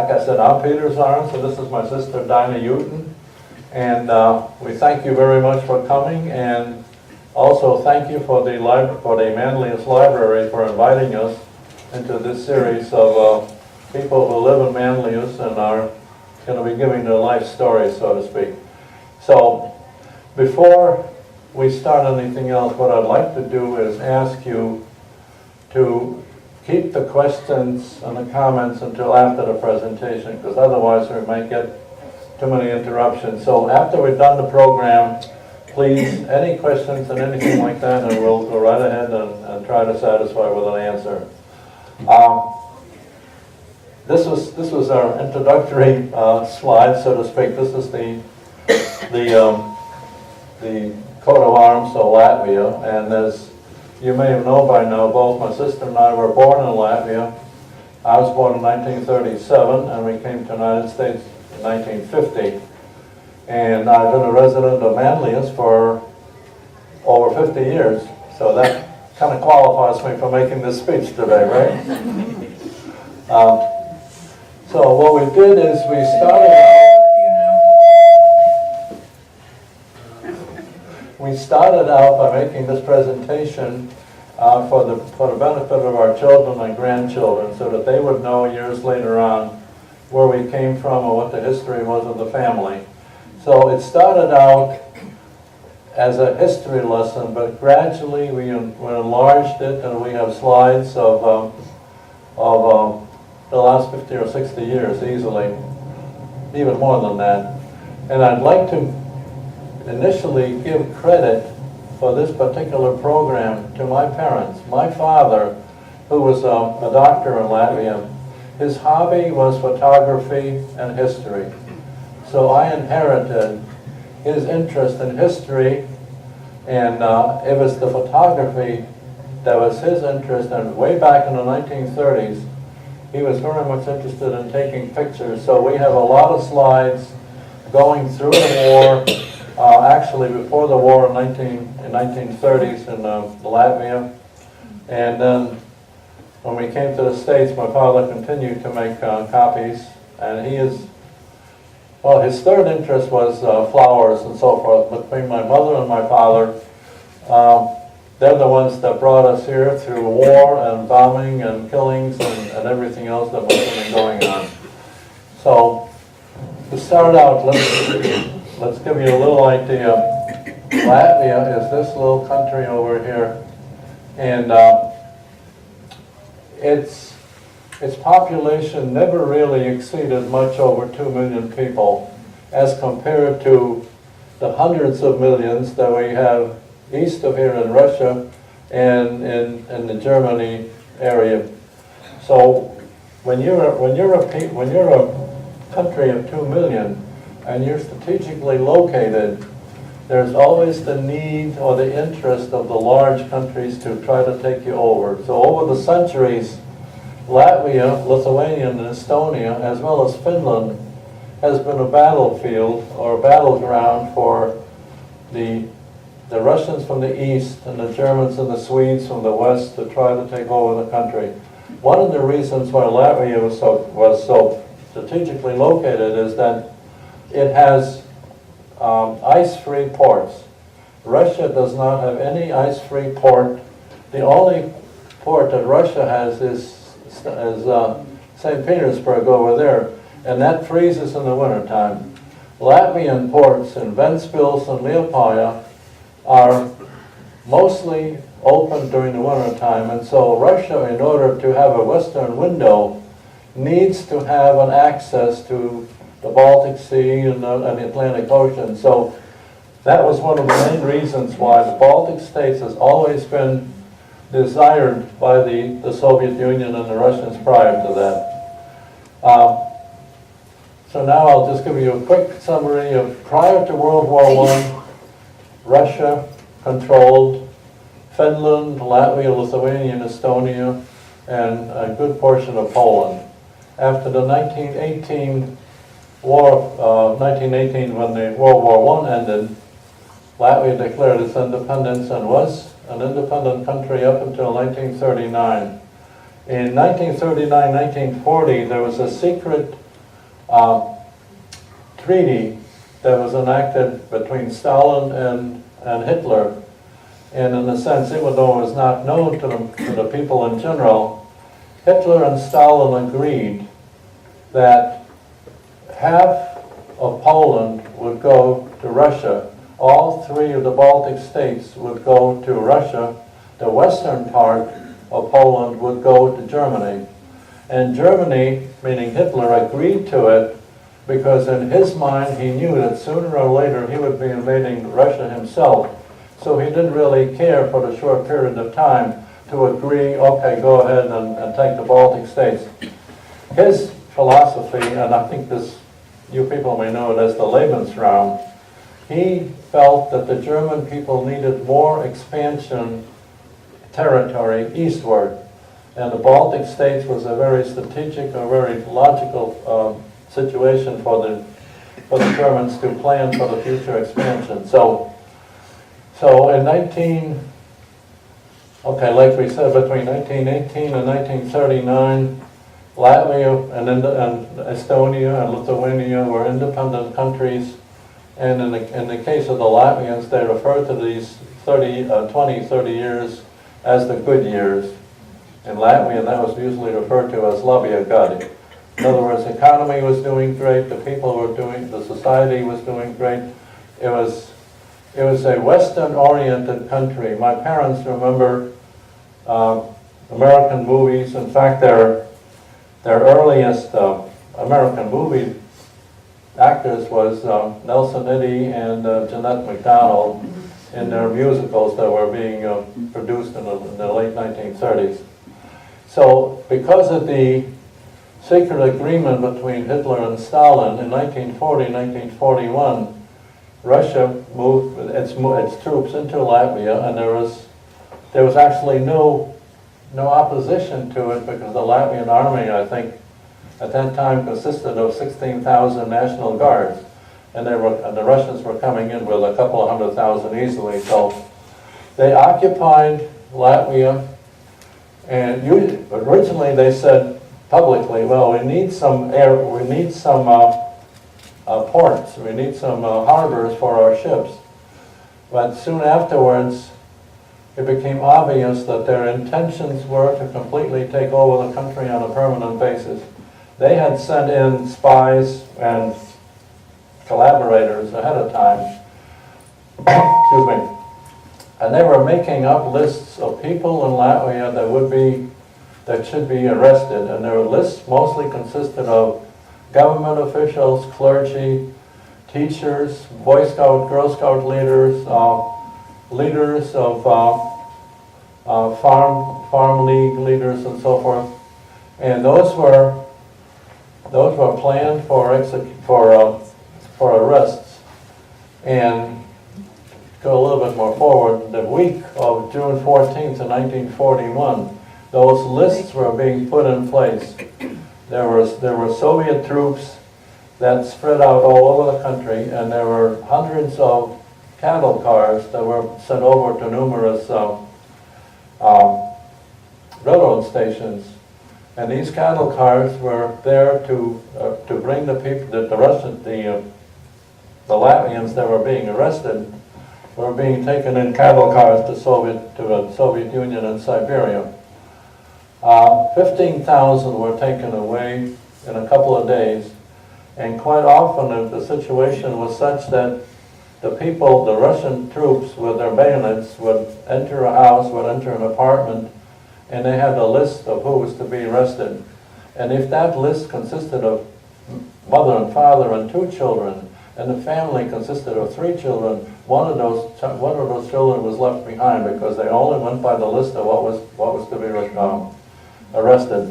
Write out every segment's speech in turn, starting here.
like I said, I'm Peter Zarins, and this is my sister Daina Ewton. And we thank you very much for coming, and also thank you for the Manlius Library for inviting us into this series of people who live in Manlius and are going to be giving their life story, so to speak. So before we start anything else, what I'd like to do is ask you to keep the questions and the comments until after the presentation, because otherwise we might get too many interruptions. So after we've done the program, please, any questions and anything like that, and we'll go right ahead and try to satisfy with an answer. This was our introductory slide, so to speak. This is the coat of arms of Latvia, and as you may have known by now, both my sister and I were born in Latvia. I was born in 1937, and we came to the United States in 1950. And I've been a resident of Manlius for over 50 years, so that kind of qualifies me for making this speech today, right? So what we did is we started out by making this presentation for the benefit of our children and grandchildren, so that they would know years later on where we came from and what the history was of the family. So it started out as a history lesson, but gradually we enlarged it, and we have slides of the last 50 or 60 years easily, even more than that. And I'd like to initially give credit for this particular program to my parents. My father, who was a doctor in Latvia, his hobby was photography and history. So I inherited his interest in history, and it was the photography that was his interest. And way back in the 1930s, he was very much interested in taking pictures. So we have a lot of slides going through the war, actually before the war in 1930s in Latvia. And then when we came to the States, my father continued to make copies, and his third interest was flowers and so forth. Between my mother and my father, they're the ones that brought us here through war and bombing and killings and everything else that must have been going on. So to start out, let's give you a little idea. Latvia is this little country over here, and its population never really exceeded much over 2 million people, as compared to the hundreds of millions that we have east of here in Russia and in the Germany area. So when you're a country of 2 million and you're strategically located, there's always the need or the interest of the large countries to try to take you over. So over the centuries, Latvia, Lithuania, and Estonia, as well as Finland, has been a battlefield or a battleground for the Russians from the east and the Germans and the Swedes from the west to try to take over the country. One of the reasons why Latvia was so strategically located is that it has ice-free ports. Russia does not have any ice-free port. The only port that Russia has is St. Petersburg over there, and that freezes in the wintertime. Latvian ports in Ventspils and Liepāja are mostly open during the wintertime, and so Russia, in order to have a western window, needs to have an access to the Baltic Sea and the Atlantic Ocean. So that was one of the main reasons why the Baltic states has always been desired by the Soviet Union and the Russians prior to that. So now I'll just give you a quick summary of prior to World War I, Russia controlled Finland, Latvia, Lithuania, and Estonia, and a good portion of Poland. After the 1918 when the World War I ended, Latvia declared its independence and was an independent country up until 1939. In 1939-1940, there was a secret treaty that was enacted between Stalin and Hitler. And in a sense, even though it was not known to the people in general, Hitler and Stalin agreed that half of Poland would go to Russia. All three of the Baltic states would go to Russia. The western part of Poland would go to Germany. And Germany, meaning Hitler, agreed to it because in his mind he knew that sooner or later he would be invading Russia himself. So he didn't really care for the short period of time to agree, okay, go ahead and take the Baltic states. His philosophy, and I think this, you people may know it as the Lebensraum, he felt that the German people needed more expansion territory eastward. And the Baltic states was a very strategic, a very logical situation for the Germans to plan for the future expansion. So in like we said, between 1918 and 1939, Latvia and Estonia and Lithuania were independent countries. And in the case of the Latvians, they refer to these 30 years as the good years. In Latvia, that was usually referred to as Latvia gadi. In other words, the economy was doing great, the people were doing, the society was doing great. It was a Western-oriented country. My parents remember American movies. In fact, their earliest American movie actors was Nelson Eddy and Jeanette MacDonald in their musicals that were being produced in the late 1930s. So because of the secret agreement between Hitler and Stalin in 1940, 1941, Russia moved its troops into Latvia, and there was actually no opposition to it because the Latvian army, I think, at that time consisted of 16,000 National Guards, and the Russians were coming in with a couple of 100,000 easily. So they occupied Latvia, and originally they said publicly, "Well, we need some ports, we need some harbors for our ships." But soon afterwards, it became obvious that their intentions were to completely take over the country on a permanent basis. They had sent in spies and collaborators ahead of time, excuse me, and they were making up lists of people in Latvia that should be arrested, and their lists mostly consisted of government officials, clergy, teachers, Boy Scout, Girl Scout leaders, leaders of farm league leaders, and so forth. And those were planned for arrests. And go a little bit more forward, the week of June 14th of 1941, those lists were being put in place. There were Soviet troops that spread out all over the country, and there were hundreds of cattle cars that were sent over to numerous railroad stations. And these cattle cars were there to bring the people, the Latvians that were being arrested were being taken in cattle cars to the Soviet Union and Siberia. 15,000 were taken away in a couple of days, and quite often the situation was such that the Russian troops with their bayonets would enter a house, would enter an apartment, and they had a list of who was to be arrested. And if that list consisted of mother and father and 2 children, and the family consisted of 3 children, one of those children was left behind because they only went by the list of what was to be arrested.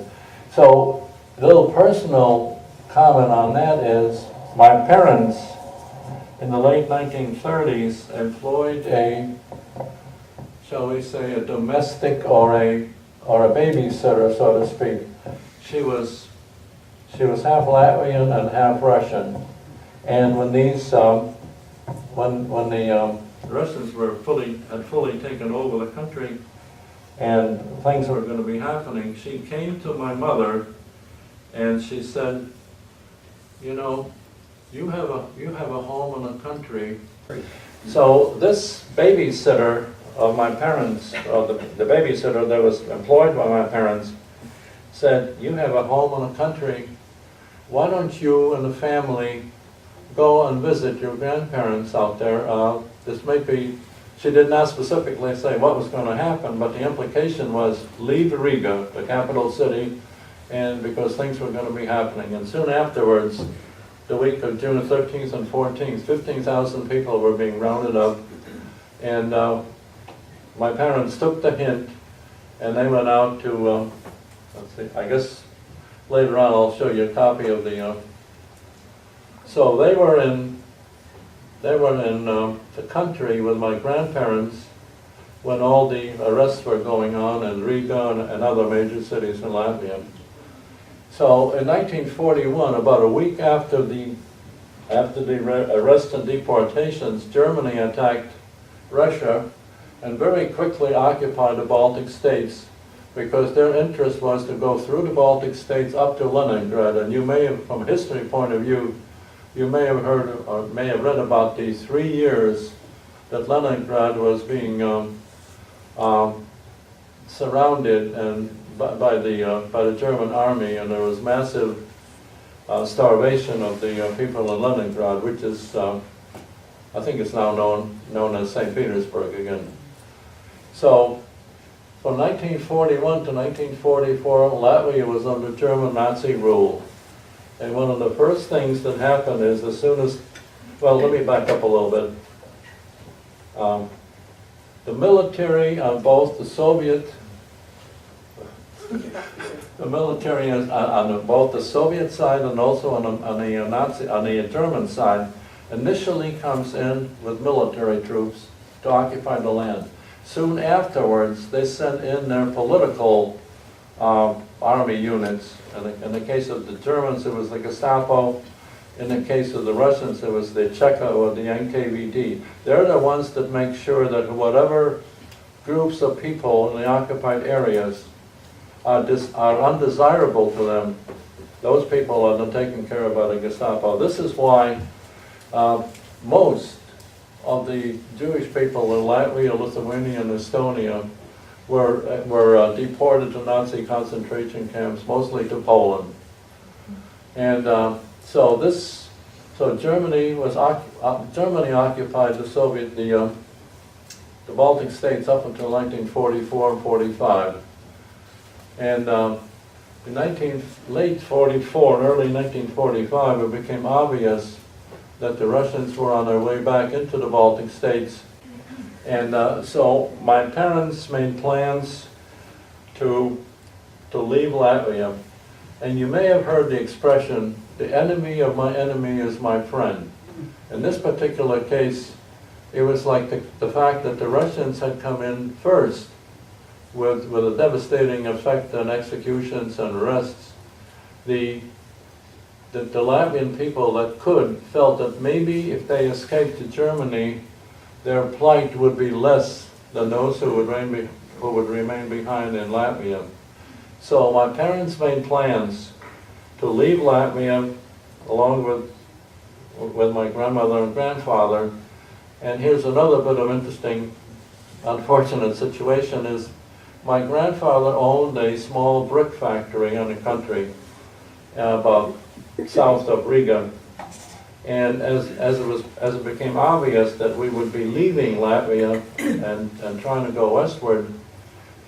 So, a little personal comment on that is, my parents in the late 1930s employed shall we say, a domestic or a babysitter, so to speak. She was half Latvian and half Russian. And when when the Russians had fully taken over the country and things were going to be happening, she came to my mother and she said, you know, you have a home in the country. So this babysitter of my parents, or the babysitter that was employed by my parents, said, you have a home in the country, why don't you and the family go and visit your grandparents out there? This may be, she did not specifically say what was going to happen, but the implication was leave Riga, the capital city, and because things were going to be happening. And soon afterwards, the week of June 13th and 14th, 15,000 people were being rounded up. And my parents took the hint, and they went out to, let's see, I guess later on I'll show you a copy of the, so they were in the country with my grandparents when all the arrests were going on in Riga and other major cities in Latvia. So in 1941, about a week after the arrests and deportations, Germany attacked Russia and very quickly occupied the Baltic states because their interest was to go through the Baltic states up to Leningrad. And you may have, from a history point of view, you may have heard or may have read about the 3 years that Leningrad was being surrounded and by the German army, and there was massive starvation of the people in Leningrad, which is, I think it's now known as St. Petersburg again. So, from 1941 to 1944, Latvia was under German Nazi rule. And one of the first things that happened is as soon as, well, let me back up a little bit. The military on both the Soviet, the military on both the Soviet side and also on the German side initially comes in with military troops to occupy the land. Soon afterwards, they sent in their political army units. In the case of the Germans, it was the Gestapo. In the case of the Russians, it was the Cheka or the NKVD. They're the ones that make sure that whatever groups of people in the occupied areas are undesirable to them, those people are then taken care of by the Gestapo. This is why most of the Jewish people in Latvia, Lithuania, and Estonia were deported to Nazi concentration camps, mostly to Poland. And so Germany occupied the Baltic states up until 1944 and 45. And in late 44 and early 1945, it became obvious that the Russians were on their way back into the Baltic states. And so my parents made plans to leave Latvia. And you may have heard the expression, the enemy of my enemy is my friend. In this particular case, it was like the fact that the Russians had come in first with a devastating effect on executions and arrests. The Latvian people that could felt that maybe if they escaped to Germany, their plight would be less than those who would remain behind in Latvia. So my parents made plans to leave Latvia along with my grandmother and grandfather. And here's another bit of interesting, unfortunate situation is my grandfather owned a small brick factory in the country about south of Riga. And as it became obvious that we would be leaving Latvia and trying to go westward,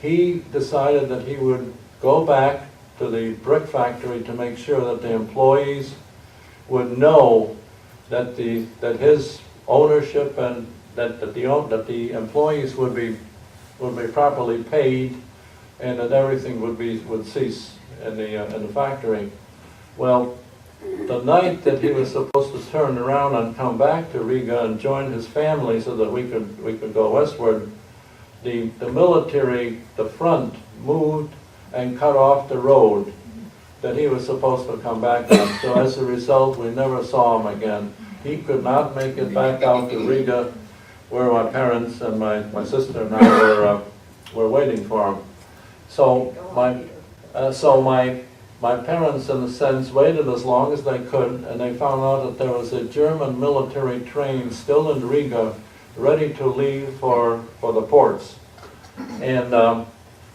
he decided that he would go back to the brick factory to make sure that the employees would know that his ownership and that the employees would be properly paid, and that everything would cease in the factory. Well, the night that he was supposed to turn around and come back to Riga and join his family so that we could go westward, the military, the front, moved and cut off the road that he was supposed to come back on. So as a result, we never saw him again. He could not make it back out to Riga, where my parents and my sister and I were waiting for him. So my my parents, in a sense, waited as long as they could, and they found out that there was a German military train still in Riga, ready to leave for the ports. And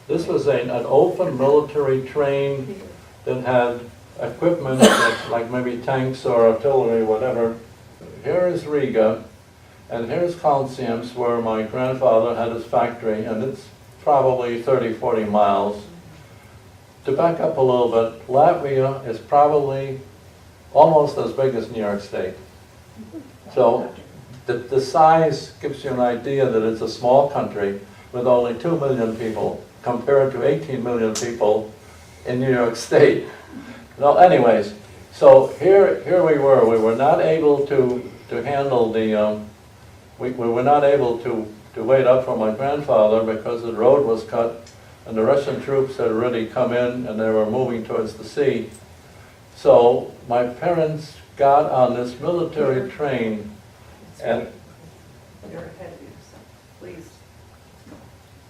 this was an open military train that had equipment like maybe tanks or artillery, whatever. Here is Riga, and here's Kalciums, where my grandfather had his factory, and it's probably 30, 40 miles. To back up a little bit, Latvia is probably almost as big as New York State. So the size gives you an idea that it's a small country with only 2 million people compared to 18 million people in New York State. Well, anyways, so here we were not able to handle the, we were not able to wait up for my grandfather because the road was cut and the Russian troops had already come in and they were moving towards the sea. So my parents got on this military train and... You're ahead of yourself, please.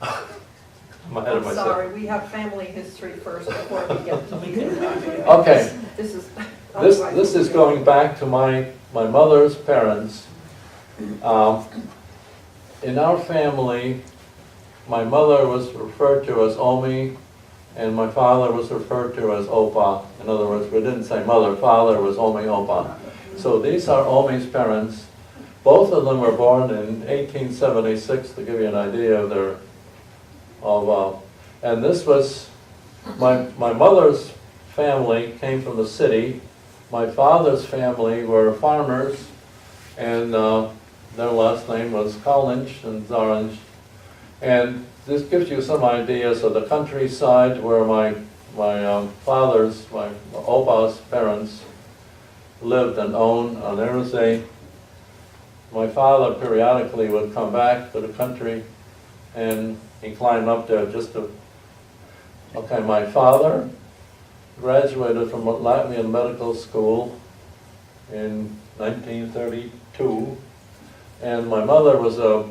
I'm ahead of myself. Sorry, we have family history first before we get to you. Okay. This is going back to my mother's parents. In our family, my mother was referred to as Omi, and my father was referred to as Opa. In other words, we didn't say mother, father was Omi, Opa. So these are Omi's parents. Both of them were born in 1876, to give you an idea of their, and this was, my mother's family came from the city. My father's family were farmers, and their last name was Kalnic and Zarins. And this gives you some ideas of the countryside where my father's, my Opa's parents lived and owned. And there was my father periodically would come back to the country and he climbed up there just to, okay, my father graduated from Latvian medical school in 1932, and my mother was a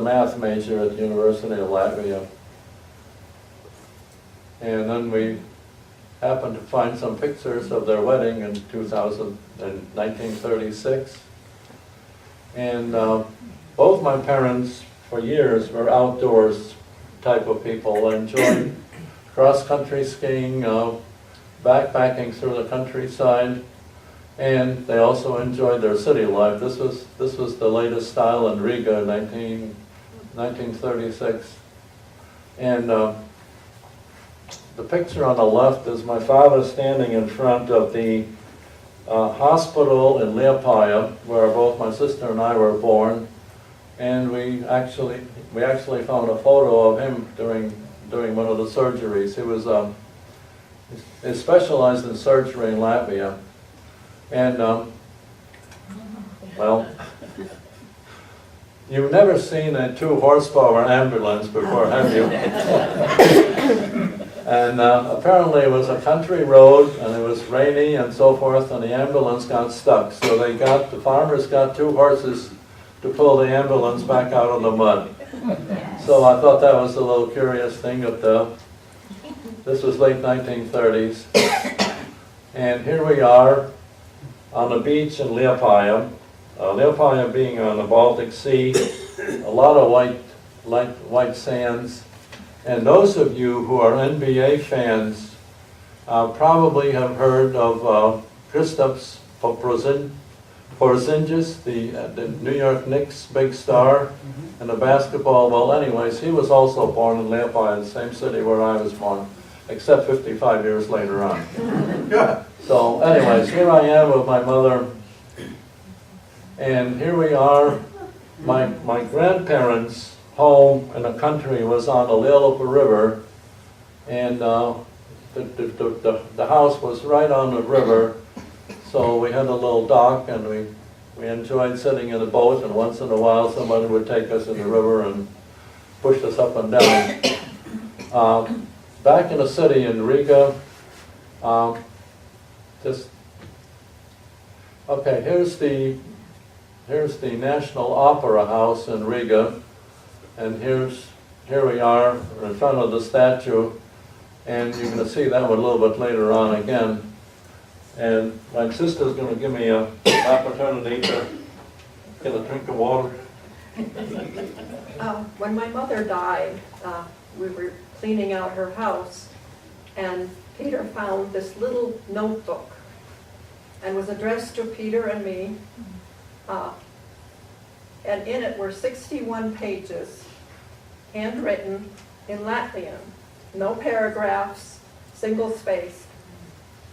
math major at the University of Latvia. And then we happened to find some pictures of their wedding in 1936. And both my parents, for years, were outdoors type of people. Enjoyed cross-country skiing, backpacking through the countryside, and they also enjoyed their city life. This was the latest style in Riga, 1936. And the picture on the left is my father standing in front of the hospital in Liepāja, where both my sister and I were born. And we actually found a photo of him during one of the surgeries. He specialized in surgery in Latvia. And, well, you've never seen a 2-horsepower ambulance before, have you? And apparently it was a country road, and it was rainy and so forth, and the ambulance got stuck. So the farmers got 2 horses to pull the ambulance back out of the mud. So I thought that was a little curious thing. This was late 1930s. And here we are on the beach in Liepāja. Liepāja being on the Baltic Sea, a lot of white sands. And those of you who are NBA fans probably have heard of Kristaps Porzingis, the New York Knicks big star in the basketball. Well, anyways, he was also born in Liepāja, the same city where I was born, except 55 years later on. So anyways, here I am with my mother, and here we are. My grandparents' home in the country was on the Lielapa River, and the house was right on the river, so we had a little dock, and we enjoyed sitting in a boat, and once in a while somebody would take us in the river and push us up and down. Back in the city in Riga, okay, here's the National Opera House in Riga, and here we are in front of the statue And you're going to see that one a little bit later on again. And my sister's going to give me an opportunity to get a drink of water. When my mother died, we were cleaning out her house, and Peter found this little notebook, and was addressed to Peter and me. And in it were 61 pages, handwritten in Latvian, no paragraphs, single space,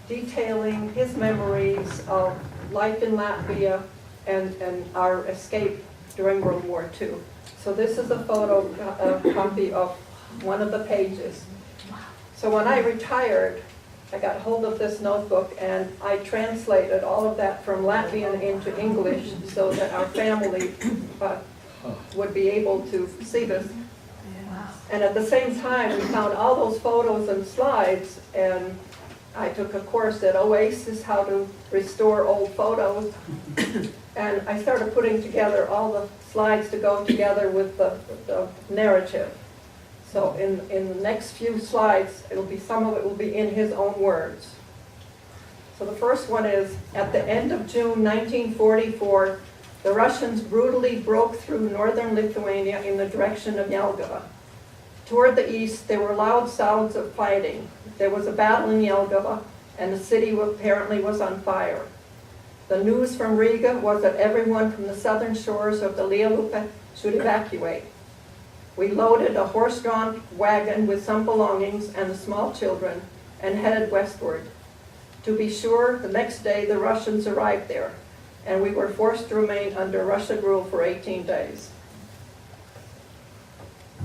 detailing his memories of life in Latvia and our escape during World War II. So this is a copy of one of the pages. So when I retired, I got hold of this notebook and I translated all of that from Latvian into English so that our family would be able to see this. And at the same time, we found all those photos and slides, and I took a course at Oasis, how to restore old photos. And I started putting together all the slides to go together with the narrative. So in the next few slides, some of it will be in his own words. So the first one is, at the end of June 1944, the Russians brutally broke through northern Lithuania in the direction of Jelgava. Toward the east, there were loud sounds of fighting. There was a battle in Jelgava, and the city apparently was on fire. The news from Riga was that everyone from the southern shores of the Lielupe should evacuate. We loaded a horse-drawn wagon with some belongings and the small children and headed westward. To be sure, the next day the Russians arrived there, and we were forced to remain under Russian rule for 18 days.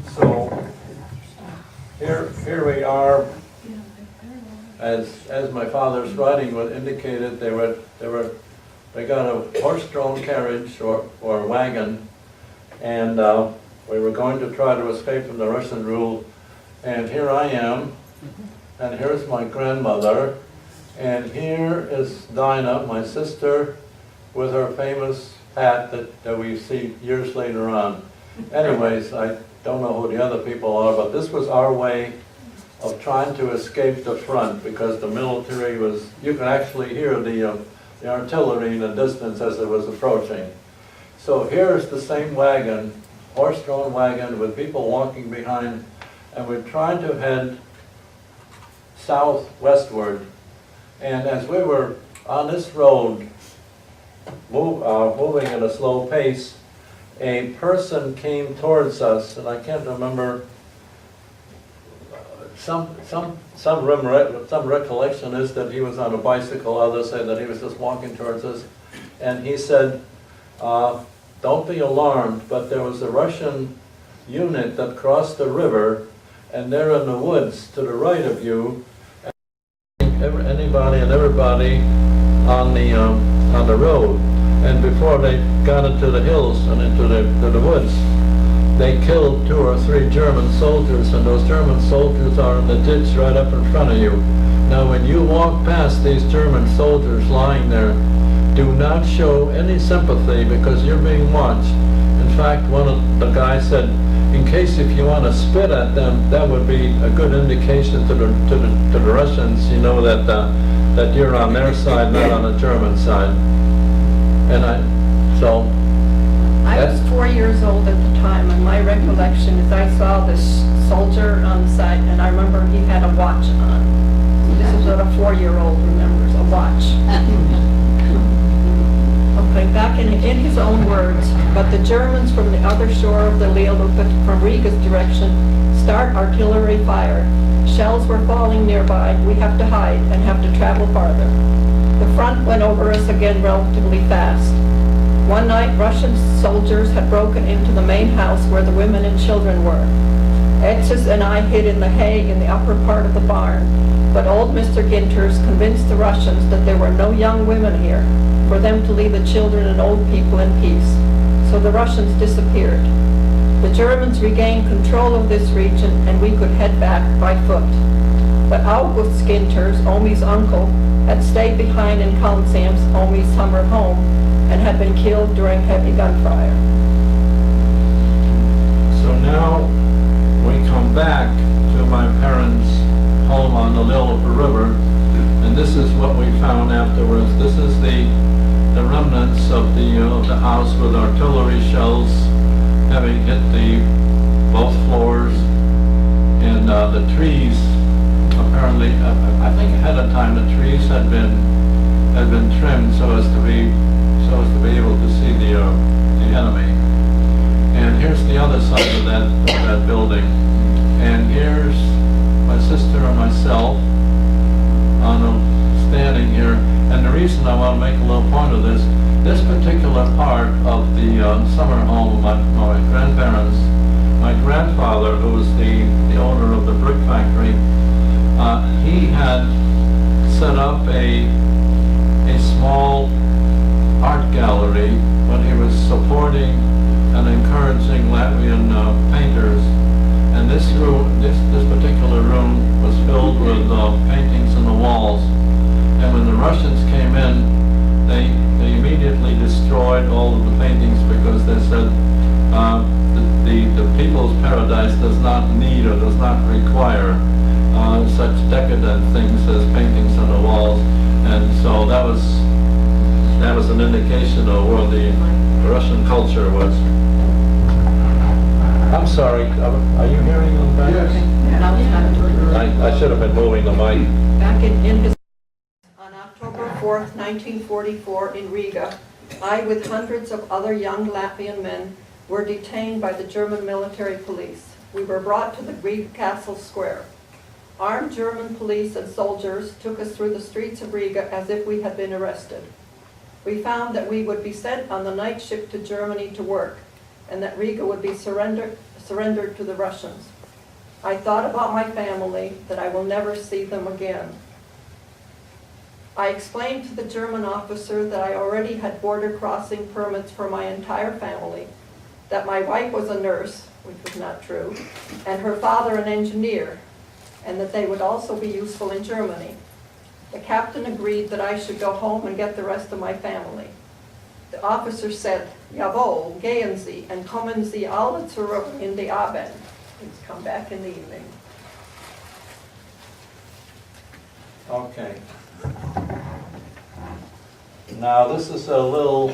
So here we are. As my father's writing would indicated, they got a horse-drawn carriage or wagon, and we were going to try to escape from the Russian rule. And here I am, and here's my grandmother, and here is Daina, my sister, with her famous hat that we see years later on. Anyways, I don't know who the other people are, but this was our way of trying to escape the front, because the military was, you could actually hear the artillery in the distance as it was approaching. So here's the same wagon, horse-drawn wagon with people walking behind, and we're trying to head southwestward. And as we were on this road, moving at a slow pace, a person came towards us, and I can't remember, some recollection is that he was on a bicycle, others say that he was just walking towards us, and he said, don't be alarmed, but there was a Russian unit that crossed the river, and they're in the woods to the right of you, and anybody and everybody on the road. And before they got into the hills and into the woods, they killed 2 or 3 German soldiers, and those German soldiers are in the ditch right up in front of you. Now when you walk past these German soldiers lying there, do not show any sympathy, because you're being watched. In fact, one of the guys said, in case if you want to spit at them, that would be a good indication to the Russians, you know, that you're on their side, not on the German side. And I was 4 years old at the time, and my recollection is I saw this soldier on the side, and I remember he had a watch on. This is what a 4-year-old remembers, a watch. Okay, back in his own words, but the Germans from the other shore of the Lielupe, from Riga's direction, start artillery fire. Shells were falling nearby. We have to hide and have to travel farther. The front went over us again relatively fast. One night, Russian soldiers had broken into the main house where the women and children were. Etzes and I hid in the hay in the upper part of the barn, but old Mr. Ginters convinced the Russians that there were no young women here, for them to leave the children and old people in peace. So the Russians disappeared. The Germans regained control of this region, and we could head back by foot. But August Ginters, Omi's uncle, had stayed behind in Kalmsam's, Omi's summer home, and had been killed during heavy gunfire. So now we come back to my parents' home the house with artillery shells having hit both floors, and the trees apparently, I think ahead of time, the trees had been trimmed so as to be able to see the enemy. And here's the other side of that building, and here's my sister and myself standing here. And the reason I want to make a little point of this particular part of the summer home of my grandparents, my grandfather, who was the owner of the brick factory, he had set up a small art gallery when he was supporting and encouraging Latvian painters. And this particular room was filled with paintings on the walls. And when the Russians came in, they immediately destroyed all of the paintings because they said the people's paradise does not need or does not require such decadent things as paintings on the walls. And so that was an indication of where the Russian culture was. I'm sorry, are you hearing them back? Yes. I should have been moving the mic. Back in his on October 4th, 1944 in Riga, I, with hundreds of other young Latvian men, were detained by the German military police. We were brought to the Riga Castle Square. Armed German police and soldiers took us through the streets of Riga as if we had been arrested. We found that we would be sent on the night ship to Germany to work, and that Riga would be surrendered to the Russians. I thought about my family, that I will never see them again. I explained to the German officer that I already had border crossing permits for my entire family, that my wife was a nurse, which was not true, and her father an engineer, and that they would also be useful in Germany. The captain agreed that I should go home and get the rest of my family. The officer said, "Jawohl, gehen Sie, and kommen Sie alle zurück in the Abend." Please come back in the evening. Okay. Now this is a little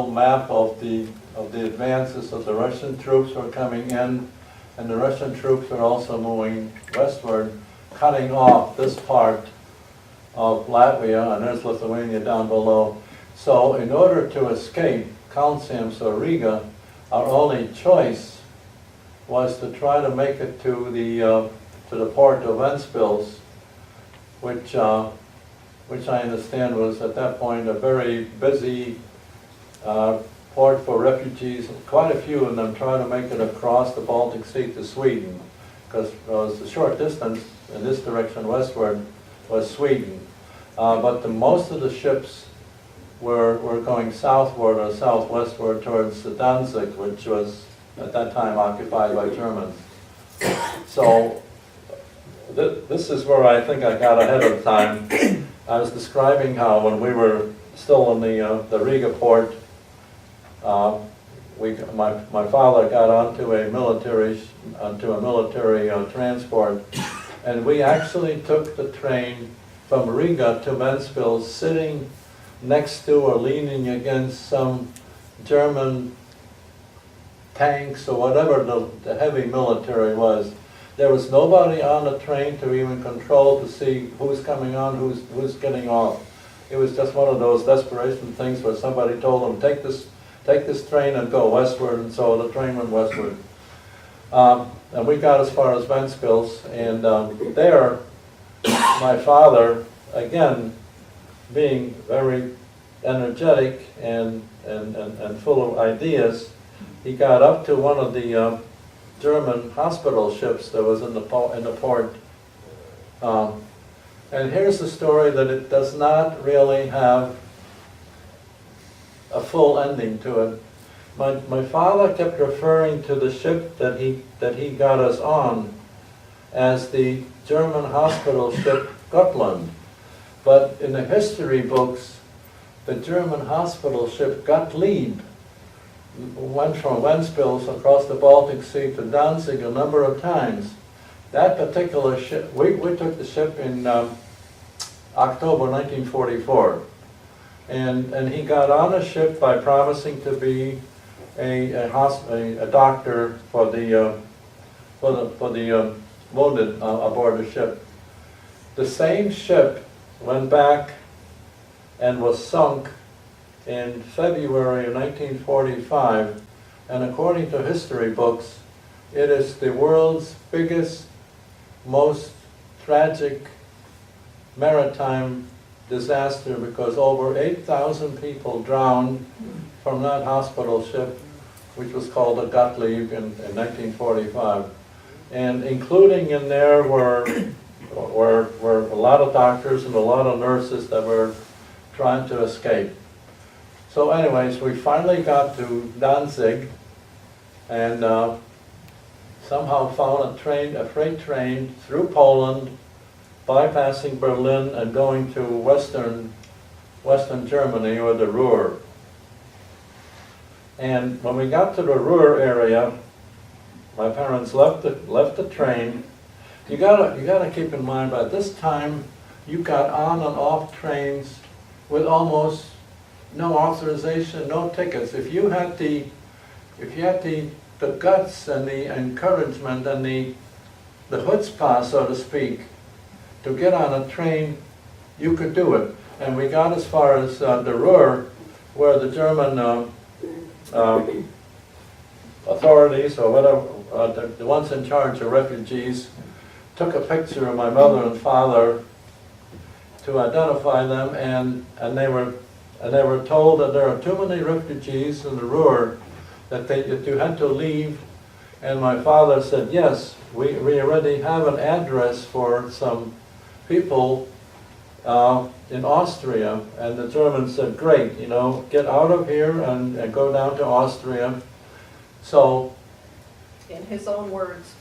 map of the advances of the Russian troops who are coming in, and the Russian troops are also moving westward, cutting off this part of Latvia, and there's Lithuania down below. So in order to escape Kalnsiems or Riga, our only choice was to try to make it to the port of Ventspils, which I understand was at that point a very busy port for refugees. Quite a few of them tried to make it across the Baltic Sea to Sweden, because the short distance in this direction westward was Sweden. But most of the ships were going southward or southwestward towards Danzig, which was at that time occupied by Germans. So this is where I think I got ahead of time. I was describing how when we were still in the Riga port, my father got onto a military transport, and we actually took the train from Riga to Ventspils, sitting next to or leaning against some German tanks or whatever the heavy military was. There was nobody on the train to even control to see who's coming on, who's getting off. It was just one of those desperation things where somebody told them, take this train and go westward, and so the train went westward. And we got as far as Ventspils, and there, my father, again, being very energetic and full of ideas, he got up to one of the German hospital ships that was in the port. And here's the story that it does not really have a full ending to it. My father kept referring to the ship that he got us on as the German hospital ship Gotland. But in the history books, the German hospital ship Gottlieb went from Ventspils across the Baltic Sea to Danzig a number of times. That particular ship, we took the ship in October 1944. And he got on a ship by promising to be a doctor for the wounded aboard the ship. The same ship went back and was sunk in February of 1945, and according to history books, it is the world's biggest, most tragic maritime disaster because over 8,000 people drowned from that hospital ship, which was called the Gottlieb in 1945. And including in there were a lot of doctors and a lot of nurses that were trying to escape. So anyways, we finally got to Danzig and somehow found a freight train through Poland, bypassing Berlin and going to western Germany, or the Ruhr. And when we got to the Ruhr area, my parents left the train. You gotta keep in mind, by this time, you got on and off trains with almost no authorization, no tickets. If you had the guts and the encouragement and the chutzpah, so to speak, to get on a train, you could do it. And we got as far as the Ruhr, where the German authorities, or whatever, the ones in charge of refugees, took a picture of my mother and father to identify them, and they were told that there are too many refugees in the Ruhr, that you had to leave. And my father said, yes, we already have an address for some people in Austria. And the Germans said, great, get out of here and go down to Austria. So, in his own words,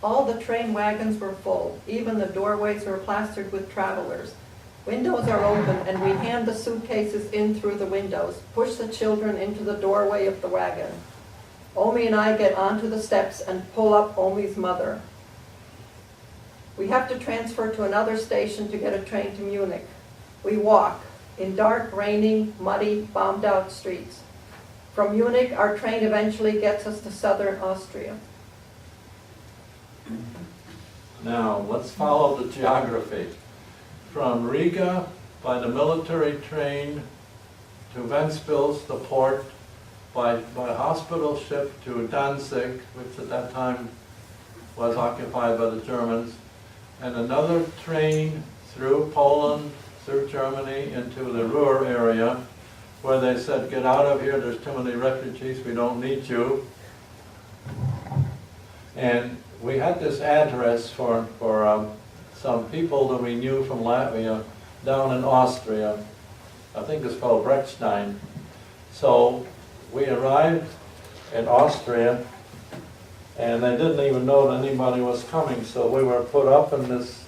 all the train wagons were full. Even the doorways were plastered with travelers. Windows are open, and we hand the suitcases in through the windows, push the children into the doorway of the wagon. Omi and I get onto the steps and pull up Omi's mother. We have to transfer to another station to get a train to Munich. We walk in dark, raining, muddy, bombed-out streets. From Munich, our train eventually gets us to southern Austria. now let's follow the geography. From Riga by the military train to Ventspils, the port, by hospital ship to Danzig, which at that time was occupied by the Germans, and another train through Poland, through Germany, into the Ruhr area, where they said, get out of here, there's too many refugees, we don't need you. And we had this address for some people that we knew from Latvia down in Austria. I think it's called Brechstein. So we arrived in Austria, and they didn't even know that anybody was coming. So we were put up in this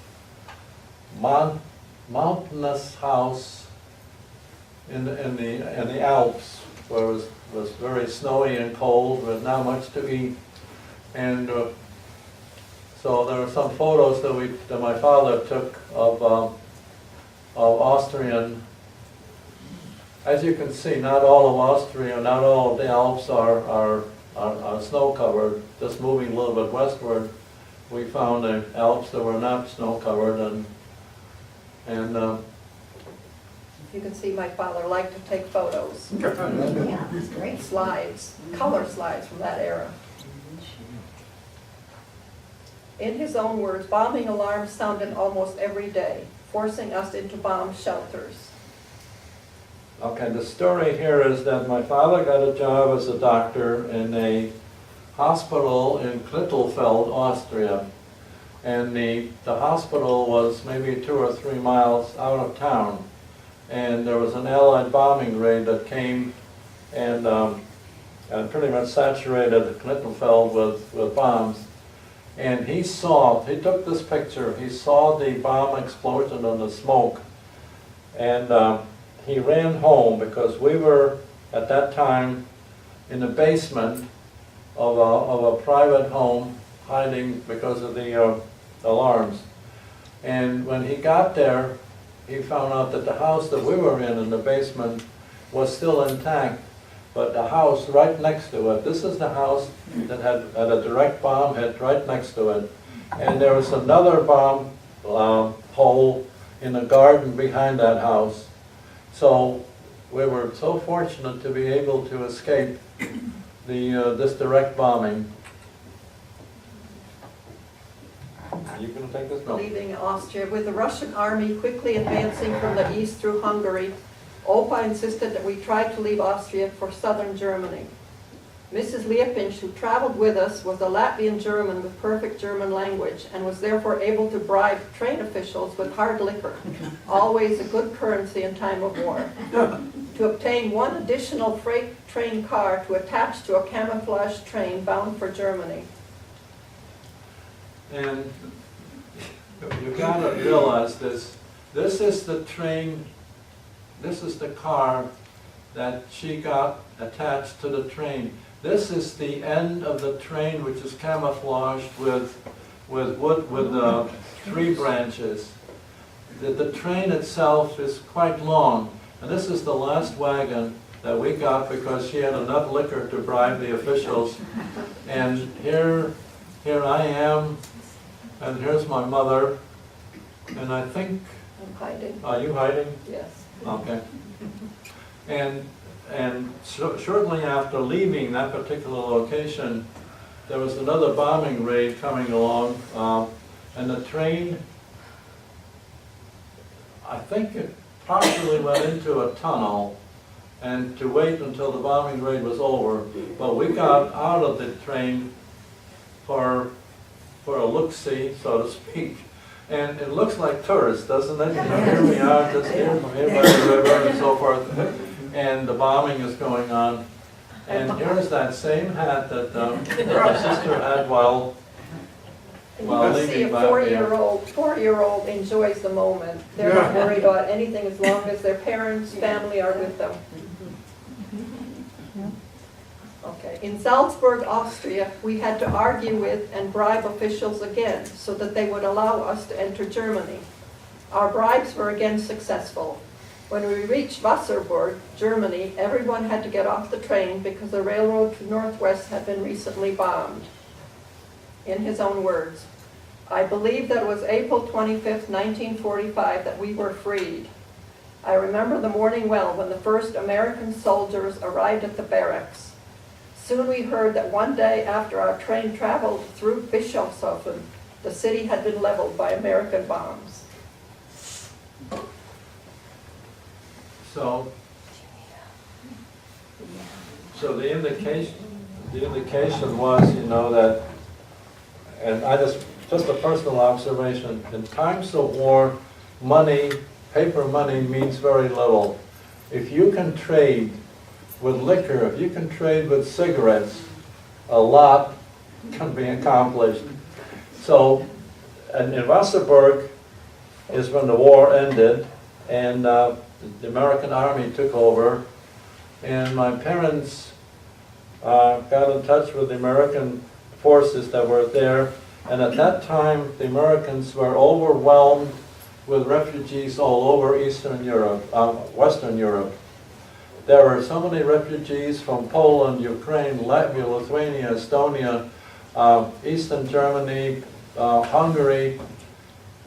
mountainous house in the Alps, where it was very snowy and cold, with not much to eat. And so there were some photos that my father took of Austrian. As you can see, not all of Austria, not all of the Alps are snow-covered. Just moving a little bit westward, we found the Alps that were not snow-covered, and You can see my father liked to take photos. Yeah, that's great. Slides, color slides from that era. In his own words, bombing alarms sounded almost every day, forcing us into bomb shelters. okay, the story here is that my father got a job as a doctor in a hospital in Klittelfeld, Austria. And the hospital was maybe 2 or 3 miles out of town. And there was an Allied bombing raid that came and pretty much saturated Klittelfeld with bombs. And he took this picture, he saw the bomb explosion and the smoke. And he ran home, because we were, at that time, in the basement of a private home, hiding because of the alarms. And when he got there, he found out that the house that we were in the basement was still intact, but the house right next to it, this is the house that had a direct bomb hit right next to it. And there was another bomb hole in the garden behind that house. So we were so fortunate to be able to escape this direct bombing. Are you going to take this? No. Leaving Austria, with the Russian army quickly advancing from the east through Hungary, Opa insisted that we try to leave Austria for southern Germany. Mrs. Liepinch, who traveled with us, was a Latvian German with perfect German language and was therefore able to bribe train officials with hard liquor, always a good currency in time of war, to obtain one additional freight train car to attach to a camouflage train bound for Germany. And you gotta realize this. This is the train, this is the car that she got attached to the train. This is the end of the train, which is camouflaged with wood, with tree branches. The train itself is quite long, and this is the last wagon that we got because she had enough liquor to bribe the officials. And here I am, and here's my mother, and I think... I'm hiding. Are you hiding? Yes. Okay. And shortly after leaving that particular location, there was another bombing raid coming along, and the train, I think it partially went into a tunnel, and to wait until the bombing raid was over. But we got out of the train for a look-see, so to speak. And it looks like tourists, doesn't it? You know, here we are, just here by the river and so forth. And the bombing is going on. And here's that same hat that my sister had while And you can see a Latvia. four-year-old enjoys the moment. They're not worried about anything as long as their parents, family are with them. Okay. In Salzburg, Austria, we had to argue with and bribe officials again so that they would allow us to enter Germany. Our bribes were again successful. When we reached Wasserburg, Germany, everyone had to get off the train because the railroad to Northwest had been recently bombed. In his own words, I believe that it was April 25th, 1945 that we were freed. I remember the morning well when the first American soldiers arrived at the barracks. Soon we heard that one day after our train traveled through Bischofshofen, the city had been leveled by American bombs. So the indication was, you know, that, and just a personal observation, in times of war, money, paper money means very little. If you can trade with liquor, if you can trade with cigarettes, a lot can be accomplished. So, and in Wasserburg is when the war ended, and the American Army took over, and my parents got in touch with the American forces that were there, and at that time the Americans were overwhelmed with refugees all over Eastern Europe, Western Europe. There were so many refugees from Poland, Ukraine, Latvia, Lithuania, Estonia, Eastern Germany, Hungary,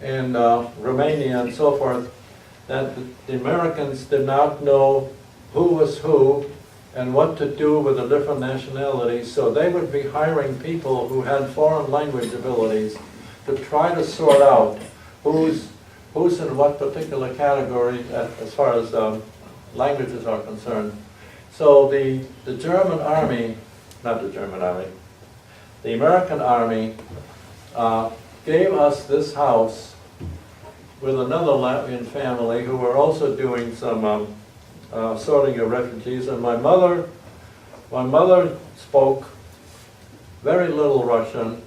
and Romania, and so forth, that the Americans did not know who was who and what to do with the different nationalities, so they would be hiring people who had foreign language abilities to try to sort out who's in what particular category as far as languages are concerned. So the German army, not the German army, the American army gave us this house with another Latvian family who were also doing some sorting of refugees, and my mother spoke very little Russian.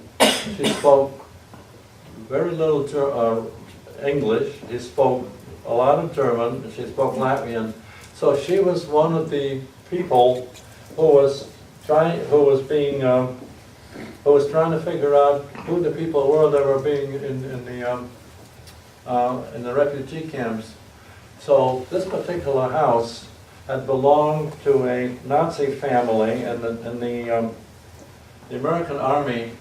She spoke very little English. She spoke a lot of German. She spoke Latvian. So she was one of the people who was trying to figure out who the people were that were being in the refugee camps. So this particular house had belonged to a Nazi family, and the American Army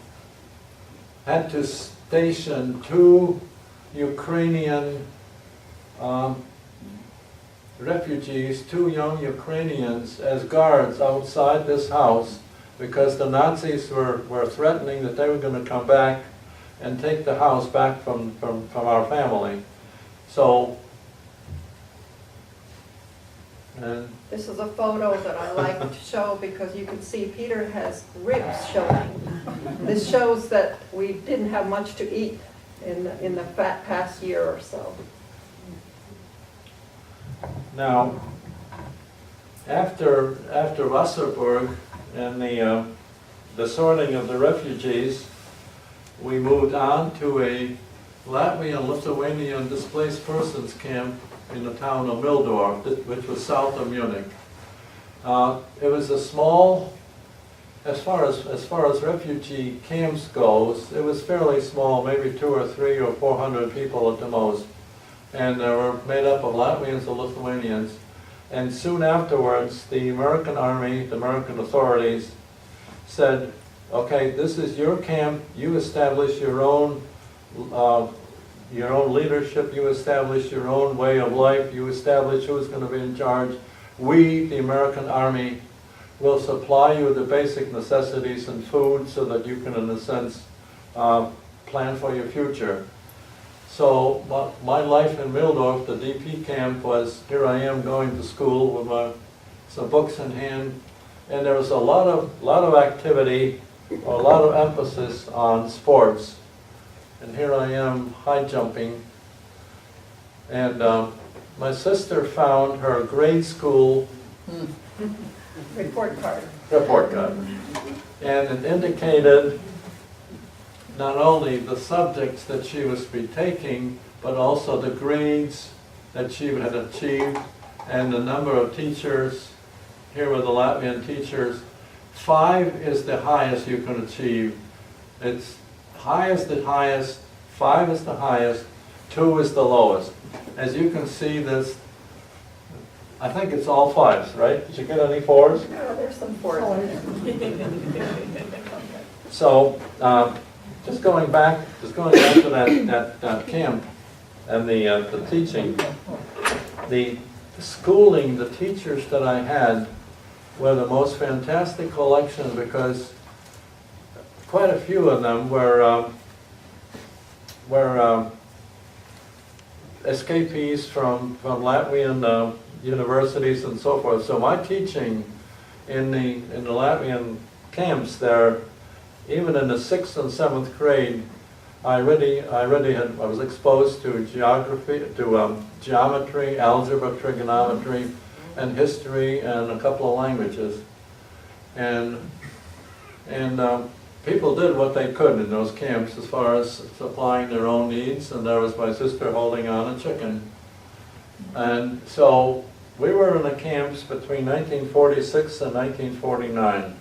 had to station 2 Ukrainian refugees, 2 young Ukrainians, as guards outside this house because the Nazis were threatening that they were going to come back and take the house back from our family. So, and This is a photo that I like to show because you can see Peter has ribs showing. This shows that we didn't have much to eat in the past year or so. now, after Wasserburg and the sorting of the refugees, we moved on to a Latvian Lithuanian displaced persons camp in the town of Mildorf, which was south of Munich. It was a small, as far as refugee camps goes, it was fairly small, maybe 200 or 300 or 400 people at the most. And they were made up of Latvians and Lithuanians. And soon afterwards, the American Army, the American authorities, said, okay, this is your camp, you establish your own leadership, you establish your own way of life, you establish who's going to be in charge. We, the American Army, will supply you the basic necessities and food so that you can, in a sense, plan for your future. So my life in Mildorf, the DP camp, was here I am going to school with some books in hand, and there was a lot of activity, a lot of emphasis on sports. And here I am high jumping, and my sister found her grade school Report card. and it indicated not only the subjects that she was to be taking, but also the grades that she had achieved and the number of teachers. Here were the Latvian teachers. 5 is the highest you can achieve. It's high is the highest, 5 is the highest, 2 is the lowest. As you can see, this, I think it's all 5s, right? Did you get any 4s? No, there's some 4s in there. So, just going back to that camp and the teaching, the schooling, the teachers that I had were the most fantastic collection because quite a few of them were escapees from Latvian universities and so forth. So my teaching in the Latvian camps there, even in the 6th and 7th grade, I was exposed to geometry, algebra, trigonometry, and history, and a couple of languages. And people did what they could in those camps as far as supplying their own needs, and there was my sister holding on a chicken. And so we were in the camps between 1946 and 1949.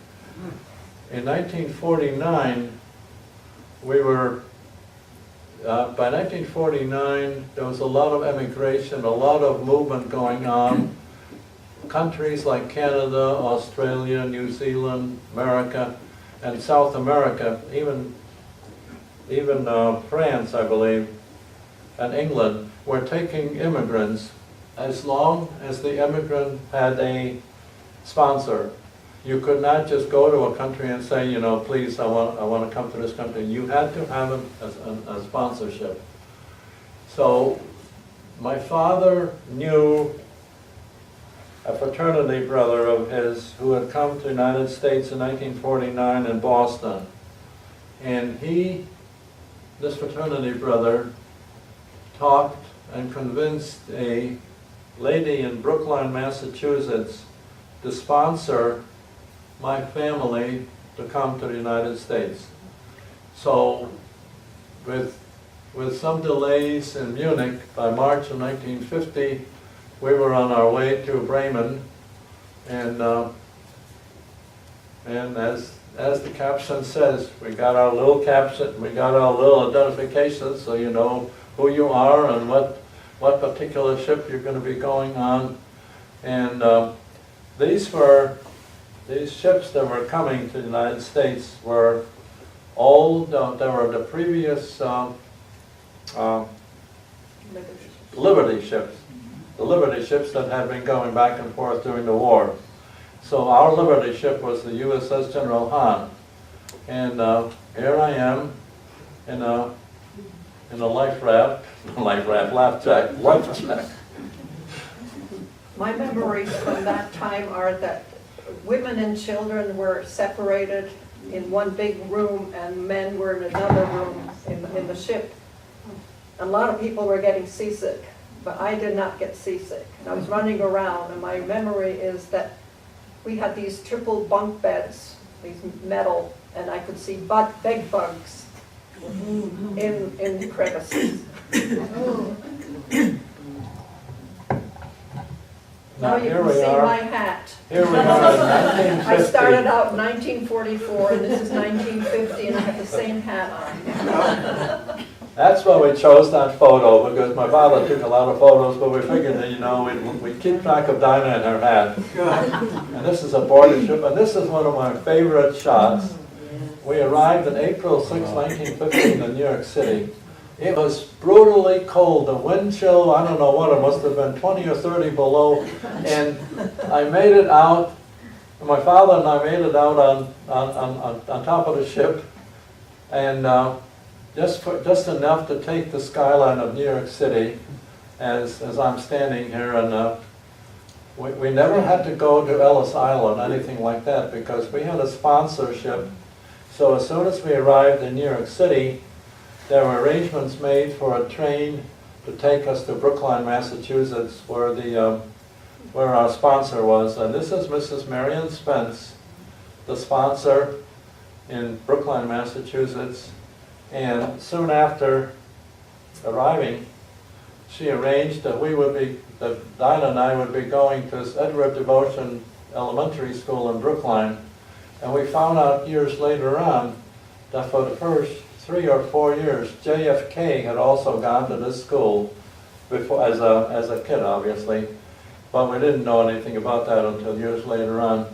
In 1949, we were, by 1949, there was a lot of emigration, a lot of movement going on. Countries like Canada, Australia, New Zealand, America, and South America, even France, I believe, and England, were taking immigrants as long as the immigrant had a sponsor. You could not just go to a country and say, you know, please, I want to come to this country. You had to have a sponsorship. So my father knew a fraternity brother of his who had come to the United States in 1949 in Boston. And this fraternity brother, talked and convinced a lady in Brookline, Massachusetts, to sponsor my family to come to the United States. So with some delays in Munich, by March of 1950, we were on our way to Bremen, and as the caption says, we got our little caption, we got our little identification, so you know who you are and what particular ship you're going to be going on. And these ships that were coming to the United States were old, they were the previous Liberty ships. The Liberty ships that had been going back and forth during the war. So our Liberty ship was the USS General Hahn. And here I am in a life raft, life jacket. My memories from that time are that women and children were separated in one big room and men were in another room in the ship. A lot of people were getting seasick, but I did not get seasick. I was running around, and my memory is that we had these triple bunk beds, these metal, and I could see bed bugs in the crevices. Now you can see my hat. Here we are in 1950. I started out in 1944, and this is 1950, and I have the same hat on. That's why we chose that photo, because my father took a lot of photos, but we figured that, you know, we'd keep track of Daina and her hat. And this is a boarding ship, and this is one of my favorite shots. We arrived on April 6, 1950 in New York City. It was brutally cold. The wind chill, I don't know what, it must have been 20 or 30 below. And I made it out, my father and I made it out on top of the ship. And just enough to take the skyline of New York City as I'm standing here. And we never had to go to Ellis Island, anything like that, because we had a sponsorship. So as soon as we arrived in New York City, there were arrangements made for a train to take us to Brookline, Massachusetts, where our sponsor was. And this is Mrs. Marion Spence, the sponsor in Brookline, Massachusetts. And soon after arriving, she arranged that that Daina and I would be going to Edward Devotion Elementary School in Brookline. And we found out years later on that for the first 3 or 4 years, JFK had also gone to this school before, as a kid, obviously, but we didn't know anything about that until years later on.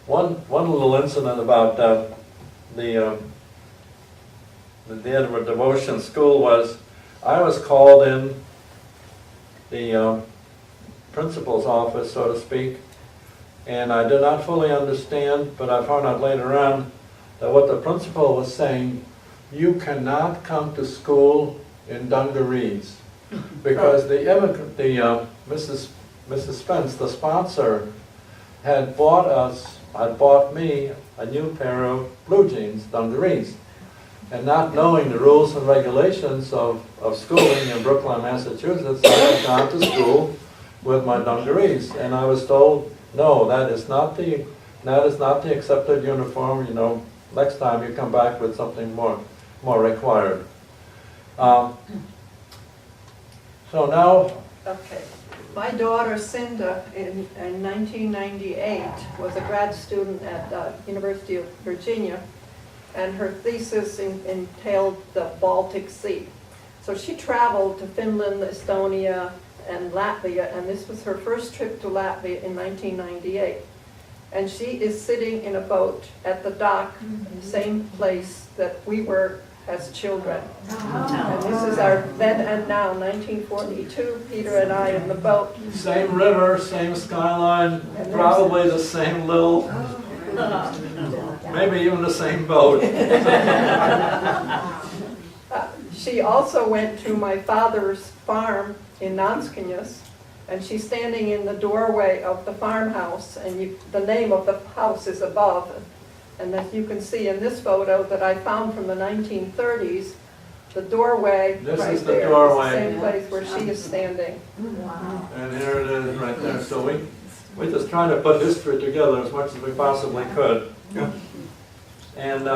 One little incident about the Edward Devotion School was, I was called in the principal's office, so to speak, and I did not fully understand, but I found out later on that what the principal was saying, you cannot come to school in dungarees, because Mrs. Spence, the sponsor, had bought me a new pair of blue jeans, dungarees. And not knowing the rules and regulations of schooling in Brookline, Massachusetts, I had gone to school with my dungarees. And I was told, no, that is not the accepted uniform. You know, next time you come back with something more required. So now. Okay. My daughter Cinda in 1998 was a grad student at University of Virginia, and her thesis entailed the Baltic Sea. So she traveled to Finland, Estonia, and Latvia, and this was her first trip to Latvia in 1998. And she is sitting in a boat at the dock, the same place that we were as children. And this is our then and now, 1942, Peter and I in the boat. Same river, same skyline, probably the same little, maybe even the same boat. She also went to my father's farm in Nanskinas, and she's standing in the doorway of the farmhouse, and the name of the house is above. And as you can see in this photo that I found from the 1930s, the doorway This right is the there doorway. is the same place where she is standing. Wow. And here it is right there. So we just trying to put history together as much as we possibly could. And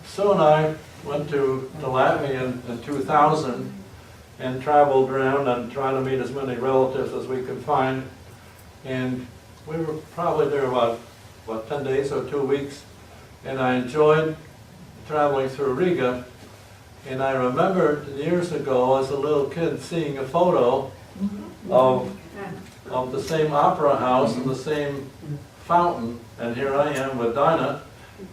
soon I went to Latvia in 2000 and traveled around and tried to meet as many relatives as we could find. And we were probably there about 10 days or 2 weeks. And I enjoyed traveling through Riga. And I remembered years ago as a little kid seeing a photo of the same opera house and the same fountain. And here I am with Daina,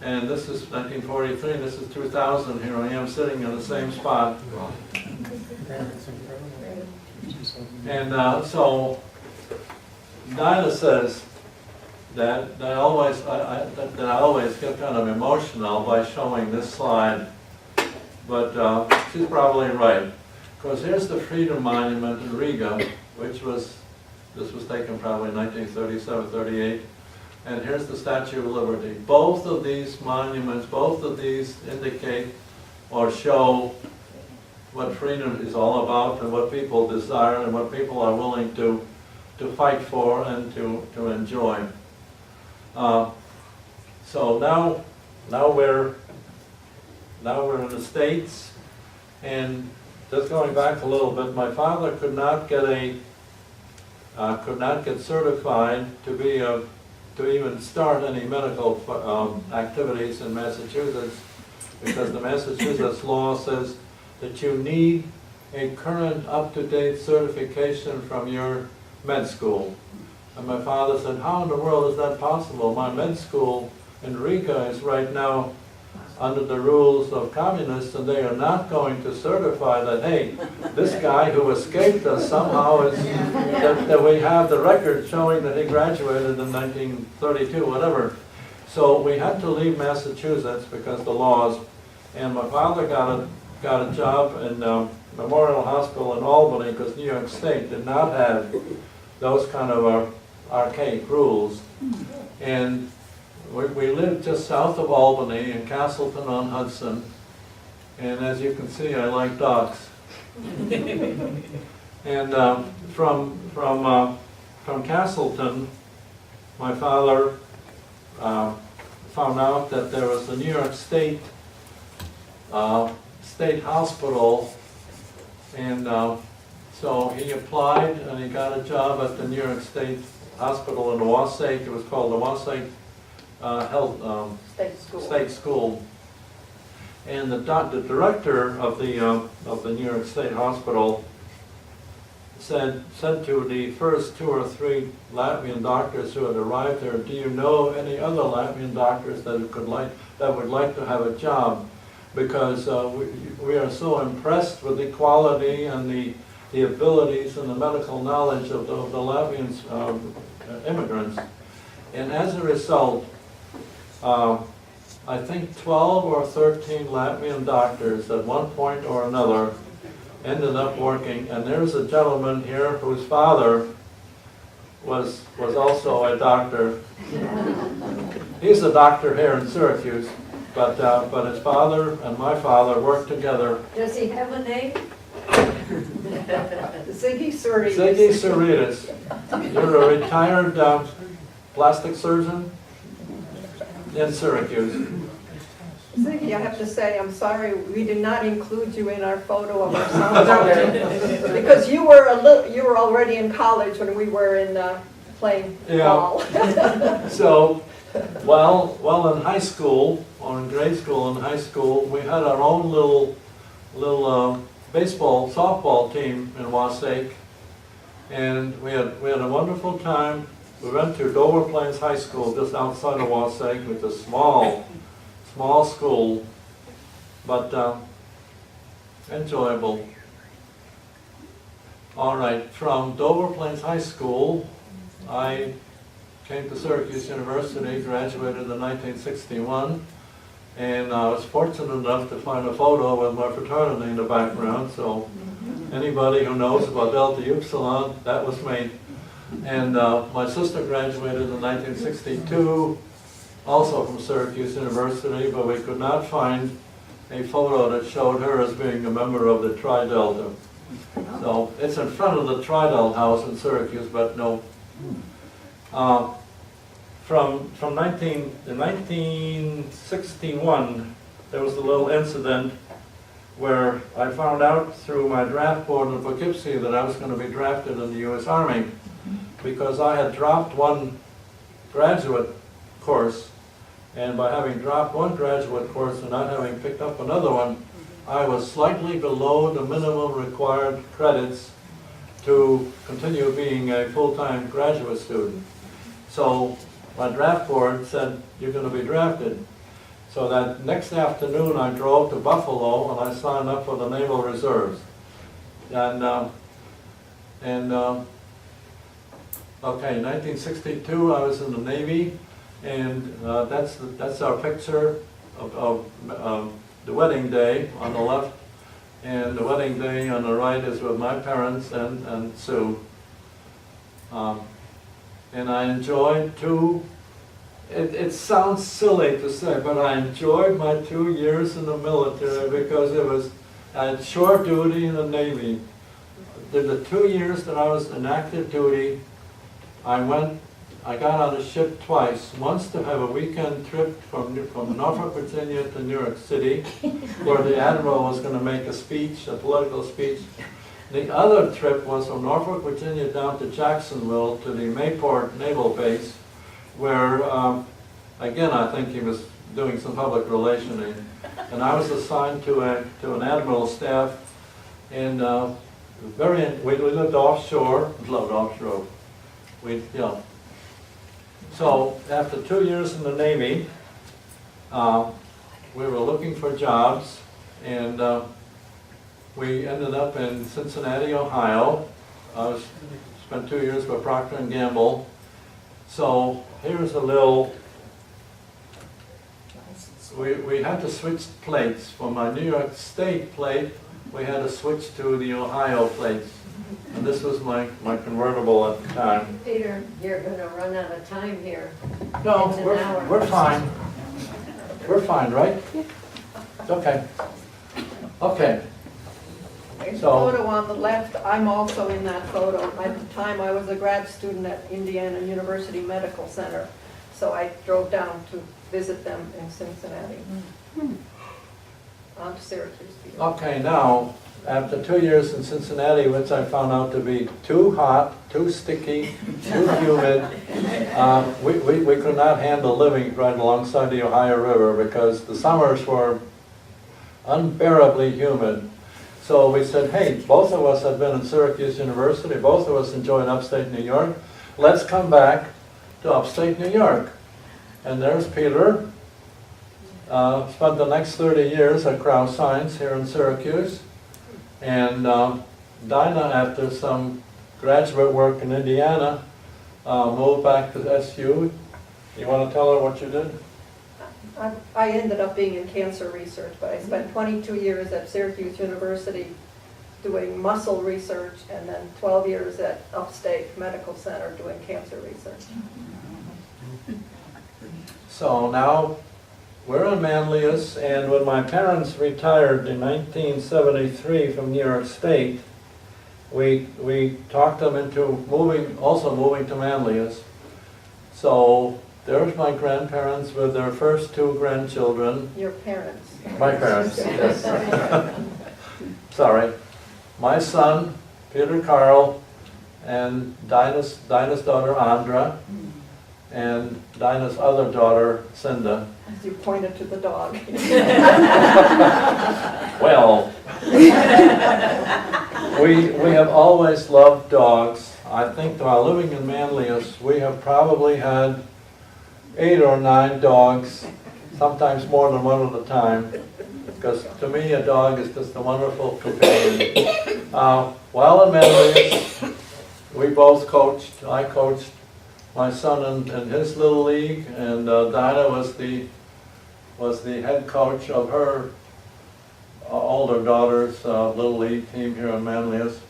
and this is 1943, this is 2000, here I am sitting in the same spot. And so Daina says that I always get kind of emotional by showing this slide, but she's probably right. Because here's the Freedom Monument in Riga, this was taken probably in 1937, 38, and here's the Statue of Liberty. Both of these monuments, both of these indicate or show what freedom is all about and what people desire and what people are willing to fight for and to enjoy. So now we're in the States, and just going back a little bit, my father could not get certified to even start any medical activities in Massachusetts, because the Massachusetts law says that you need a current, up-to-date certification from your med school. And my father said, how in the world is that possible? My med school in Riga is right now under the rules of communists, and they are not going to certify that, hey, this guy who escaped us somehow is, that we have the record showing that he graduated in 1932, whatever. So we had to leave Massachusetts because the laws, and my father got a job in Memorial Hospital in Albany, because New York State did not have those kind of archaic rules. And we lived just south of Albany in Castleton-on-Hudson, and as you can see, I like dogs. And from Castleton, my father found out that there was the New York State Hospital, and so he applied and he got a job at the New York State Hospital in Wassake. It was called the Wassake State School. And the director of the New York State Hospital said to the first 2 or 3 Latvian doctors who had arrived there, do you know any other Latvian doctors that would like to have a job? Because we are so impressed with the quality and the abilities and the medical knowledge of the Latvian immigrants. And as a result, I think 12 or 13 Latvian doctors at one point or another ended up working, and there's a gentleman here whose father was also a doctor. He's a doctor here in Syracuse, but his father and my father worked together. Does he have a name? Ziggy Surides. Ziggy Surides. You're a retired plastic surgeon in Syracuse. Ziggy, I have to say, I'm sorry, we did not include you in our photo of our sound because you were already in college when we were in playing ball. So, well, in high school or in grade school and high school, we had our own little baseball, softball team in Wassake, and we had a wonderful time. We went to Dover Plains High School just outside of Wassake, with a small school, but enjoyable. All right, from Dover Plains High School, I came to Syracuse University, graduated in 1961, and I was fortunate enough to find a photo with my fraternity in the background, so anybody who knows about Delta Upsilon, that was me. And my sister graduated in 1962, also from Syracuse University, but we could not find a photo that showed her as being a member of the Tri Delta. So it's in front of the Tri Delta house in Syracuse, but no. From 1961, there was a little incident where I found out through my draft board in Poughkeepsie that I was going to be drafted in the U.S. Army, because I had dropped one graduate course, and by having dropped one graduate course and not having picked up another one, I was slightly below the minimum required credits to continue being a full-time graduate student. So my draft board said, "You're going to be drafted." So that next afternoon, I drove to Buffalo and I signed up for the Naval Reserves. Okay, 1962, I was in the Navy, and that's our picture of the wedding day on the left, and the wedding day on the right is with my parents and Sue. And I enjoyed it sounds silly to say, but I enjoyed my 2 years in the military because I had shore duty in the Navy. The 2 years that I was in active duty, I got on a ship twice, once to have a weekend trip from Norfolk, Virginia to New York City, where the Admiral was going to make a speech, a political speech. The other trip was from Norfolk, Virginia down to Jacksonville to the Mayport Naval Base, where, again, I think he was doing some public relationing. And I was assigned to an Admiral's staff, and we lived offshore, loved offshore. So after 2 years in the Navy, we were looking for jobs, and we ended up in Cincinnati, Ohio. I spent 2 years with Procter Gamble. So here's a little, we had to switch plates. From my New York State plate, we had to switch to the Ohio plates. And this was my convertible at the time. Peter, you're gonna run out of time here. No, It's an hour. we're fine. We're fine, right? Okay. Okay. The So- photo on the left, I'm also in that photo. At the time, I was a grad student at Indiana University Medical Center, so I drove down to visit them in Cincinnati. On to Syracuse. Okay, now, after 2 years in Cincinnati, which I found out to be too hot, too sticky, too humid, we could not handle living right alongside the Ohio River because the summers were unbearably humid. So we said, hey, both of us have been in Syracuse University, both of us enjoyed upstate New York, let's come back to upstate New York. And there's Peter, spent the next 30 years at Crown Science here in Syracuse. And Daina, after some graduate work in Indiana, moved back to SU. You want to tell her what you did? I ended up being in cancer research, but I spent 22 years at Syracuse University doing muscle research, and then 12 years at Upstate Medical Center doing cancer research. So now we're in Manlius, and when my parents retired in 1973 from New York State, we talked them into also moving to Manlius. So there's my grandparents with their first 2 grandchildren. Your parents. My parents, yes. Sorry. My son, Peter Carl, and Daina's daughter, Andra, and Daina's other daughter, Cinda. As you pointed to the dog. Well, we have always loved dogs. I think while living in Manlius, we have probably had 8 or 9 dogs, sometimes more than one at a time. Because to me, a dog is just a wonderful companion. While in Manlius, we both coached. I coached my son in his little league, and Daina was the head coach of her older daughter's little league team here in Manlius.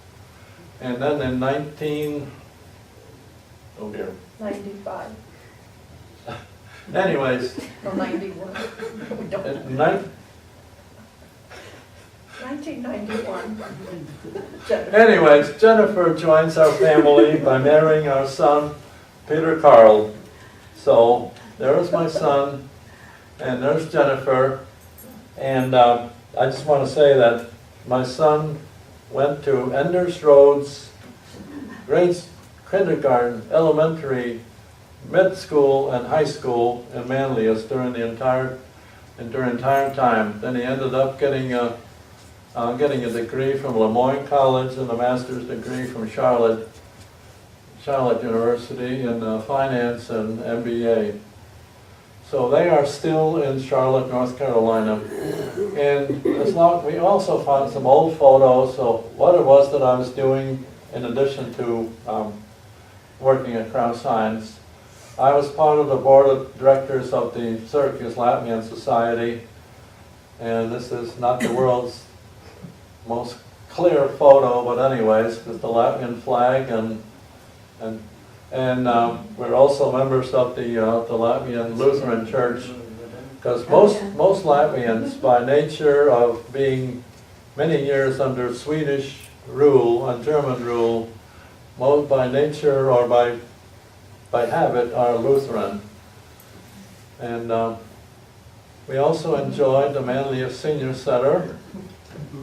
And then in 95. Anyways, Or 91. We don't- in 1991. anyways, Jennifer joins our family by marrying our son, Peter Carl. So there's my son, and there's Jennifer. And I just want to say that my son went to Enders Roads, grades, kindergarten, elementary, mid school, and high school in Manlius during the entire time. Then he ended up getting a getting a degree from Lemoyne College and a master's degree from Charlotte University in finance and MBA. So they are still in Charlotte, North Carolina. And we also found some old photos of what it was that I was doing in addition to working at Crown Science. I was part of the board of directors of the Syracuse Latvian Society, and this is not the world's most clear photo, but anyways, it's the Latvian flag, and we're also members of the Latvian Lutheran Church, because most Latvians, by nature of being many years under Swedish rule and German rule, most by nature or by habit are Lutheran. And we also enjoyed the Manlius Senior Center.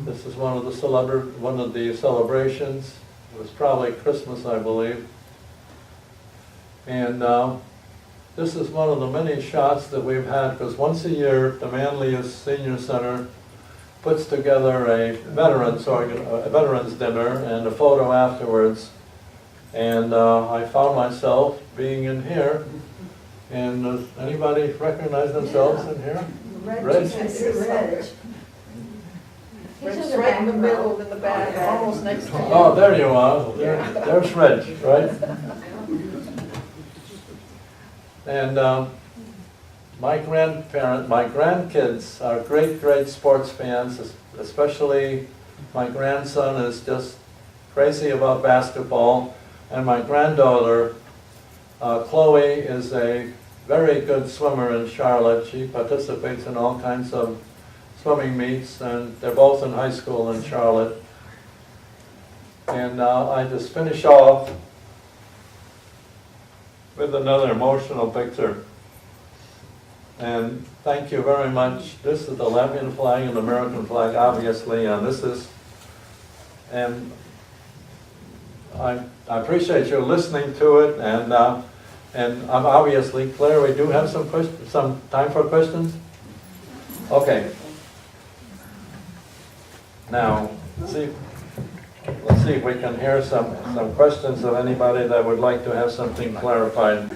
This is one of the celebrations. It was probably Christmas, I believe. And this is one of the many shots that we've had, because once a year the Manlius Senior Center puts together a veterans dinner and a photo afterwards. And I found myself being in here. And does anybody recognize themselves in here? Reg. Reg? It's right in the middle, in the back, almost next to you. Oh, there you are. There's Reg, right? And my grandkids are great sports fans, especially my grandson is just crazy about basketball. And my granddaughter, Chloe, is a very good swimmer in Charlotte. She participates in all kinds of swimming meets, and they're both in high school in Charlotte. And I just finish off with another emotional picture. And thank you very much. This is the Latvian flag and the American flag, obviously, and I appreciate you listening to it, and I'm obviously, Claire, we do have some time for questions? Okay. Now, let's see if we can hear some questions of anybody that would like to have something clarified.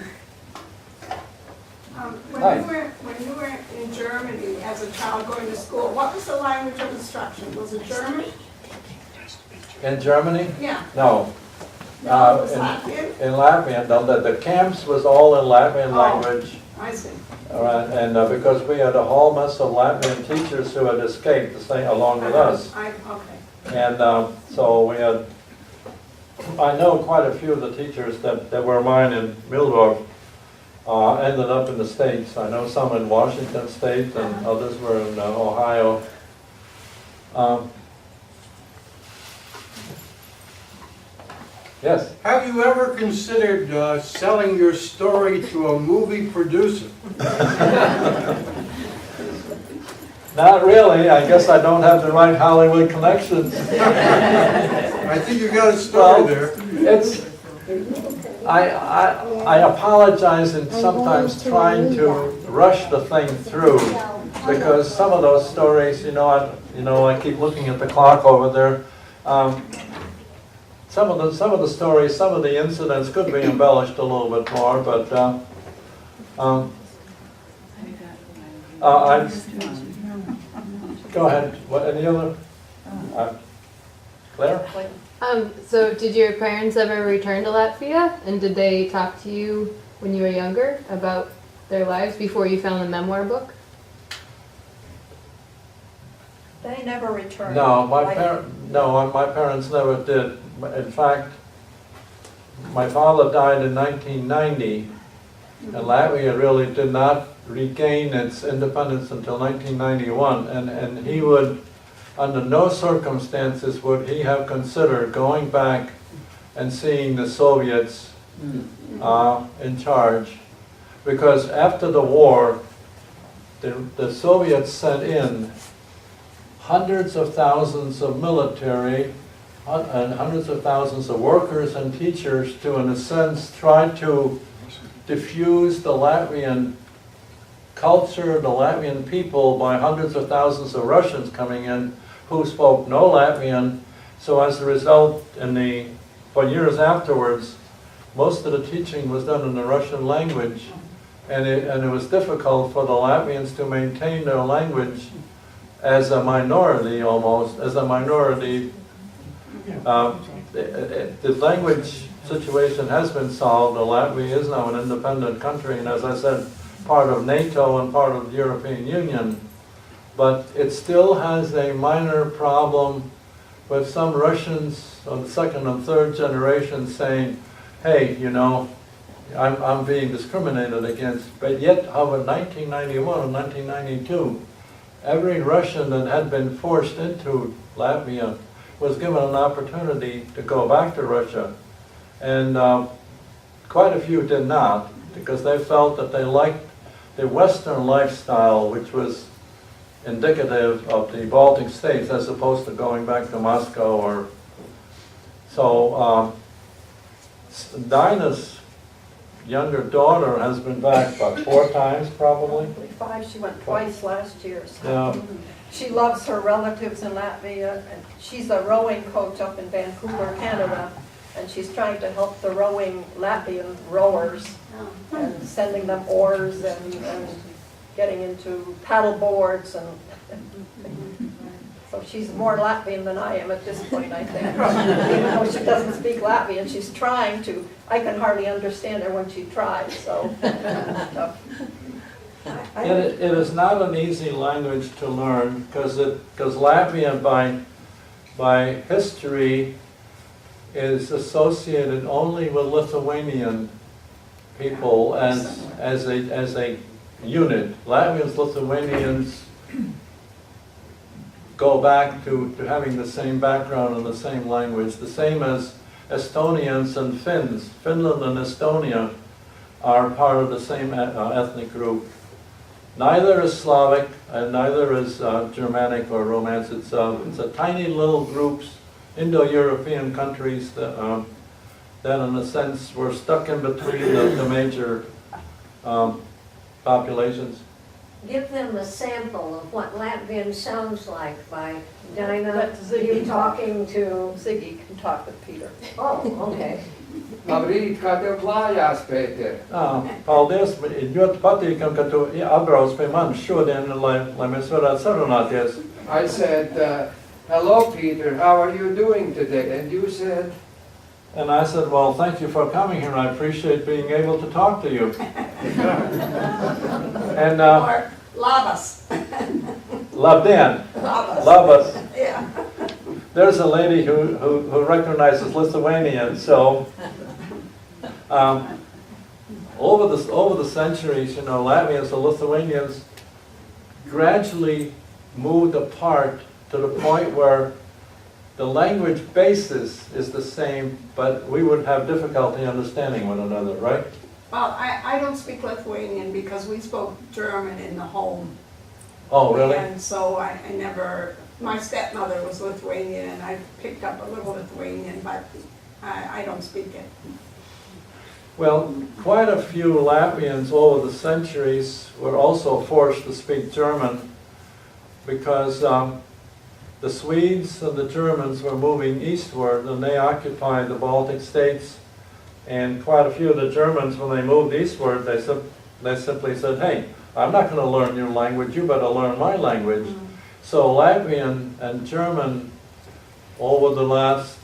When you were in Germany as a child going to school, what was the language of instruction? Was it German? In Germany? Yeah. No. No, it was Latvian? In Latvian, no, the camps was all in Latvian language. I see. All right, and because we had a whole mess of Latvian teachers who had escaped to stay along with us. Okay. And so we had, I know quite a few of the teachers that were mine in Mildorf ended up in the States. I know some in Washington State and others were in Ohio. Yes? Have you ever considered selling your story to a movie producer? Not really. I guess I don't have the right Hollywood connections. I think you got a story there. I apologize in sometimes trying to rush the thing through, because some of those stories, I keep looking at the clock over there. Some of the stories, some of the incidents could be embellished a little bit more, but go ahead. What? Any other? Claire? So did your parents ever return to Latvia, and did they talk to you when you were younger about their lives before you found the memoir book? They never returned. No, my parents never did. In fact, my father died in 1990, and Latvia really did not regain its independence until 1991, and he would, under no circumstances would he have considered going back and seeing the Soviets in charge, because after the war, the Soviets sent in hundreds of thousands of military and hundreds of thousands of workers and teachers to, in a sense, try to diffuse the Latvian culture, the Latvian people, by hundreds of thousands of Russians coming in, who spoke no Latvian. So as a result, for years afterwards, most of the teaching was done in the Russian language, and it was difficult for the Latvians to maintain their language as a minority, almost as a minority. The language situation has been solved. Latvia is now an independent country, and as I said, part of NATO and part of the European Union. But it still has a minor problem with some Russians on the second and third generation saying, hey, you know, I'm being discriminated against. But yet, however, 1991 and 1992, every Russian that had been forced into Latvia was given an opportunity to go back to Russia. And quite a few did not, because they felt that they liked the Western lifestyle, which was indicative of the Baltic states, as opposed to going back to Moscow. Or so Daina's younger daughter has been back about 4 times, probably. 5, she went twice last year. So. Yeah. She loves her relatives in Latvia, and she's a rowing coach up in Vancouver, Canada, and she's trying to help the rowing Latvian rowers and sending them oars and getting into paddle boards, and so she's more Latvian than I am at this point, I think. Even though she doesn't speak Latvian, she's trying to. I can hardly understand her when she tries, so. It is not an easy language to learn, because Latvian by history is associated only with Lithuanian people as a unit. Latvians, Lithuanians go back to having the same background and the same language, the same as Estonians and Finns. Finland and Estonia are part of the same ethnic group. Neither is Slavic, and neither is Germanic or Romance. It's a tiny little groups, Indo-European countries that in a sense were stuck in between the major populations. Give them a sample of what Latvian sounds like by Daina, Let Ziggy you talking to... Ziggy can talk with Peter. Oh, okay. Labrīt, kā tev klājās, Pēter? Paldies, ļoti patīkam, ka tu atbrauc pie manis šodien, lai mēs varētu sarunāties. I said, hello, Peter, how are you doing today? And you said... And I said, well, thank you for coming here, and I appreciate being able to talk to you. And Or Labas. Labdien, Labas. Labas. Yeah. There's a lady who recognizes Lithuanian, so over the centuries, you know, Latvians and Lithuanians gradually moved apart to the point where the language basis is the same, but we would have difficulty understanding one another, right? Well, I don't speak Lithuanian because we spoke German in the home. Oh, really? And so I never, my stepmother was Lithuanian, and I picked up a little Lithuanian, but I don't speak it. Well, quite a few Latvians over the centuries were also forced to speak German because the Swedes and the Germans were moving eastward, and they occupied the Baltic states. And quite a few of the Germans, when they moved eastward, they simply said, hey, I'm not going to learn your language, you better learn my language. So Latvian and German, over the last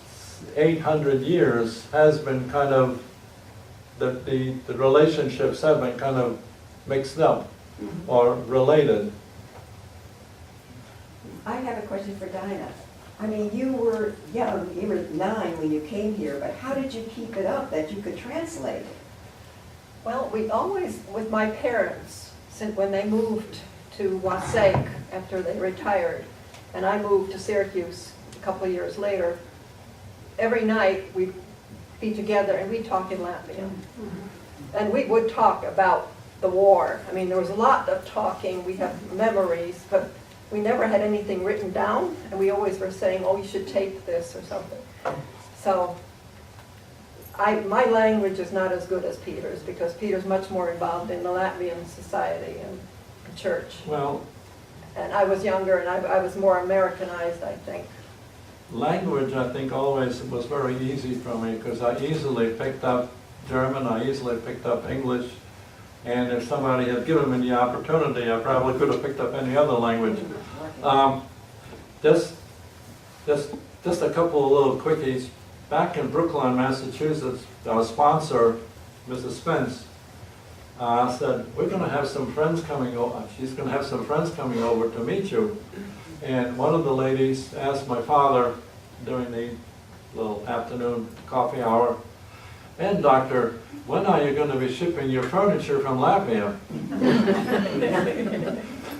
800 years, has been kind of, the relationships have been kind of mixed up or related. I have a question for Daina. I mean, you were young, you were 9 when you came here, but how did you keep it up that you could translate? Well, we always, with my parents, since when they moved to Wasake after they retired, and I moved to Syracuse a couple of years later, every night we'd be together and we'd talk in Latvian. And we would talk about the war. I mean, there was a lot of talking, we have memories, but we never had anything written down, and we always were saying, oh, you should tape this or something. So my language is not as good as Peter's, because Peter's much more involved in the Latvian society and the church. Well, And I was younger and I was more Americanized, I think. Language, I think, always was very easy for me because I easily picked up German, I easily picked up English, and if somebody had given me the opportunity, I probably could have picked up any other language. Just a couple of little quickies. Back in Brookline, Massachusetts, our sponsor, Mrs. Spence, said, we're going to have some friends coming over. She's going to have some friends coming over to meet you. And one of the ladies asked my father during the little afternoon coffee hour, and doctor, when are you going to be shipping your furniture from Latvia?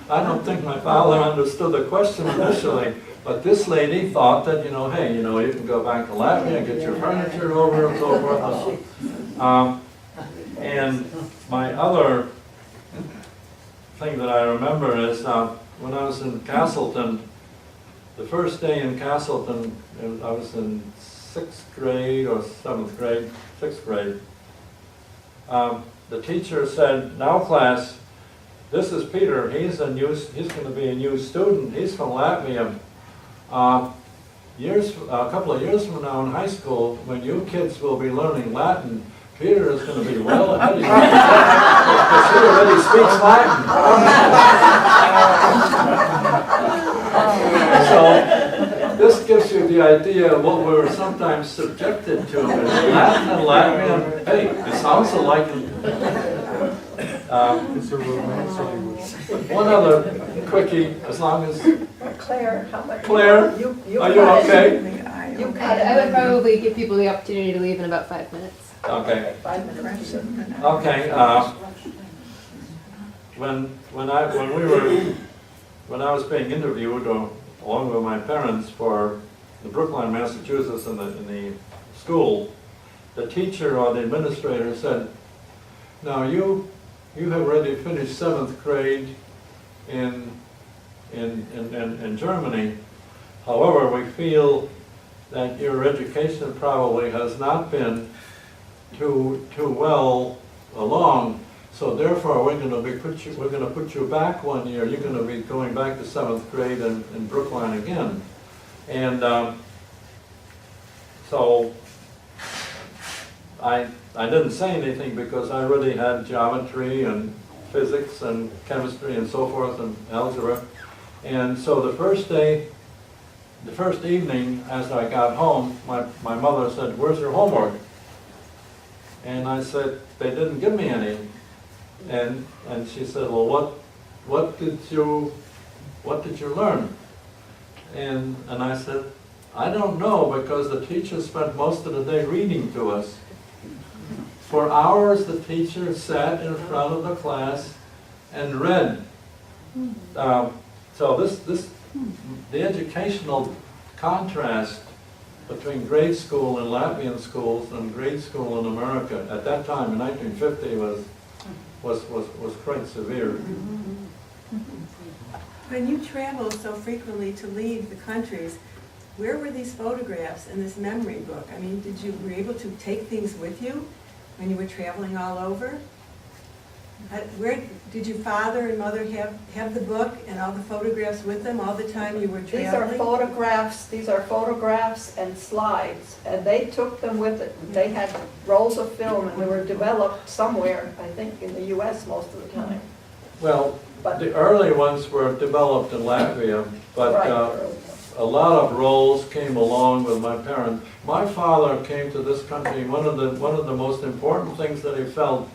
I don't think my father understood the question initially, but this lady thought that, hey, you can go back to Latvia and get your furniture over and so forth. And my other thing that I remember is when I was in Castleton, the first day in Castleton, I was in 6th grade or 7th grade, 6th grade. The teacher said, now class, this is Peter, he's going to be a new student, he's from Latvia. A couple of years from now in high school, when you kids will be learning Latin, Peter is going to be well ahead of you. Because he already speaks Latin. So this gives you the idea of what we were sometimes subjected to. Latin and Latvian, hey, it sounds alike. One other quickie, as long as... Claire, how much? Claire, are you okay? You got it. I would probably give people the opportunity to leave in about 5 minutes. Okay. 5 minutes. Okay. When I was being interviewed along with my parents for the Brookline, Massachusetts in the school, the teacher or the administrator said, "Now you have already finished 7th grade in Germany. However, we feel that your education probably has not been too well along. So therefore, we're going to put you back 1 year. You're going to be going back to 7th grade in Brookline again." And so I didn't say anything because I really had geometry and physics and chemistry and so forth and algebra. And so the first evening as I got home, my mother said, "Where's your homework?" And I said, "They didn't give me any." And she said, "Well, what did you learn?" And I said, "I don't know, because the teacher spent most of the day reading to us." For hours, the teacher sat in front of the class and read. So the educational contrast between grade school in Latvian schools and grade school in America at that time in 1950 was quite severe. When you traveled so frequently to leave the countries, where were these photographs in this memory book? I mean, were you able to take things with you when you were traveling all over? Where did your father and mother have the book and all the photographs with them all the time you were traveling? These are photographs and slides, and they took them with it. They had rolls of film, and they were developed somewhere, I think in the US most of the time. Well, the early ones were developed in Latvia, but a lot of rolls came along with my parents. My father came to this country, one of the most important things that he felt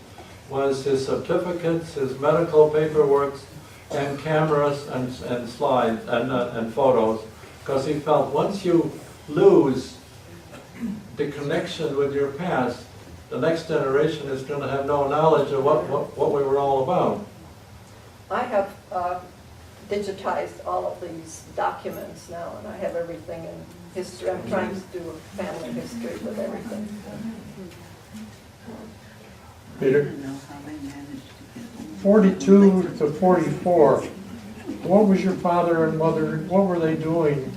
was his certificates, his medical paperwork, and cameras and slides and photos, because he felt once you lose the connection with your past, the next generation is going to have no knowledge of what we were all about. I have digitized all of these documents now, and I have everything in history. I'm trying to do a family history with everything. Peter? 42 to 44. What was your father and mother, what were they doing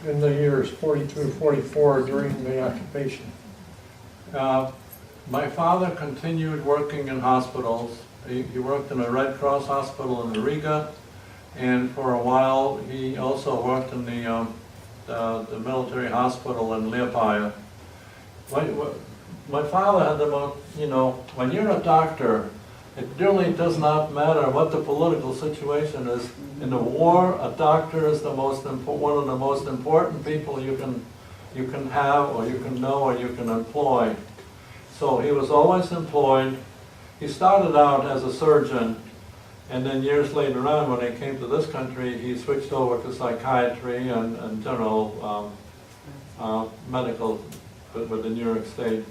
in the years 42 to 44 during the occupation? My father continued working in hospitals. He worked in a Red Cross hospital in Riga, And for a while, he also worked in the military hospital in Liepāja. My father had the most, when you're a doctor, it really does not matter what the political situation is. In the war, a doctor is one of the most important people you can have, or you can know, or you can employ. So he was always employed. He started out as a surgeon, and then years later on, when he came to this country, he switched over to psychiatry and general medical with the New York State.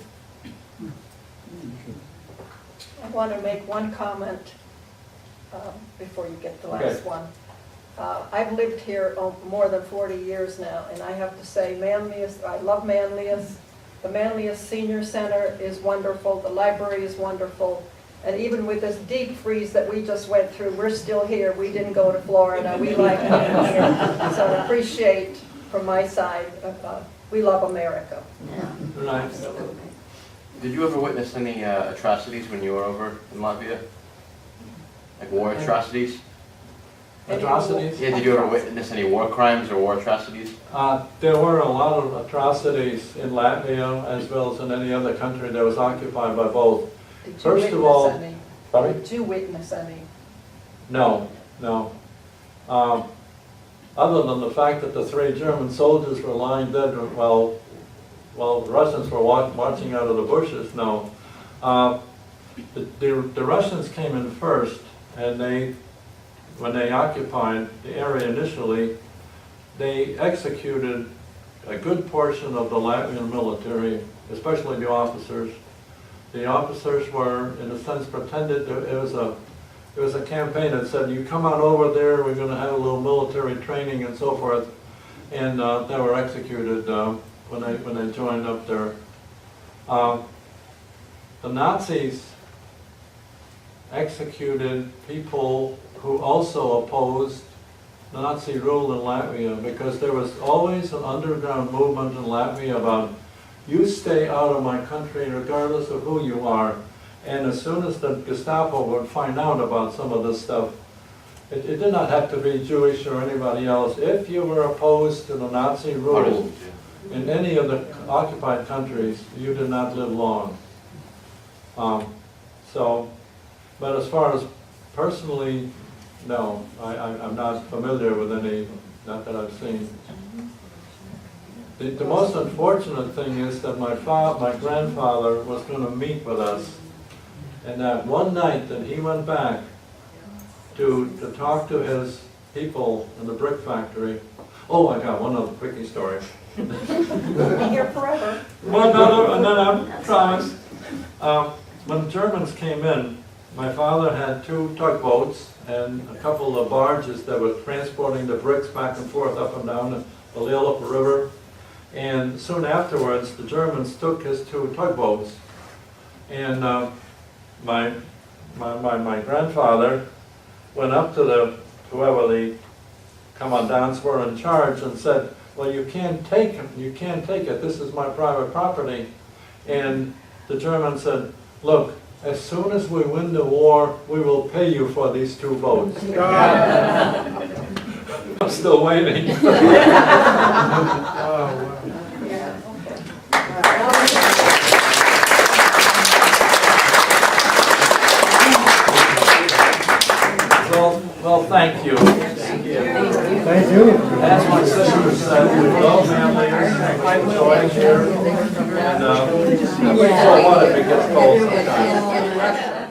I want to make one comment before you get the last one. I've lived here more than 40 years now, and I have to say, Manlius, I love Manlius. The Manlius Senior Center is wonderful. The library is wonderful. And even with this deep freeze that we just went through, we're still here. We didn't go to Florida. We like being here. So I appreciate, from my side, we love America. Right. Did you ever witness any atrocities when you were over in Latvia? Like war atrocities? Atrocities? Yeah, did you ever witness any war crimes or war atrocities? There were a lot of atrocities in Latvia as well as in any other country that was occupied by both. Did you First witness of all, any? sorry? Did you witness any? No. Other than the fact that the 3 German soldiers were lying dead while the Russians were marching out of the bushes, no. The Russians came in first, and when they occupied the area initially, they executed a good portion of the Latvian military, especially the officers. The officers were, in a sense, pretended it was a campaign that said, you come on over there, we're going to have a little military training and so forth, and they were executed when they joined up there. The Nazis executed people who also opposed Nazi rule in Latvia, because there was always an underground movement in Latvia about, you stay out of my country regardless of who you are. And as soon as the Gestapo would find out about some of this stuff, it did not have to be Jewish or anybody else. If you were opposed to the Nazi rule in any of the occupied countries, you did not live long. But as far as personally, no, I'm not familiar with any, not that I've seen. The most unfortunate thing is that my grandfather was going to meet with us, and that one night that he went back to talk to his people in the brick factory. Oh, I got one other quickie story. We'll be here forever. One other, and then I promise. When the Germans came in, my father had 2 tugboats and a couple of barges that were transporting the bricks back and forth up and down the Lillepa River. And soon afterwards, the Germans took his 2 tugboats. And my grandfather went up to whoever the commandants were in charge and said, well, you can't take it, this is my private property. And the German said, look, as soon as we win the war, we will pay you for these 2 boats. I'm still waiting. Well, thank you. Thank you. As my sister said, we love Manlius, I enjoy here, and I wish I wanted to get cold sometimes.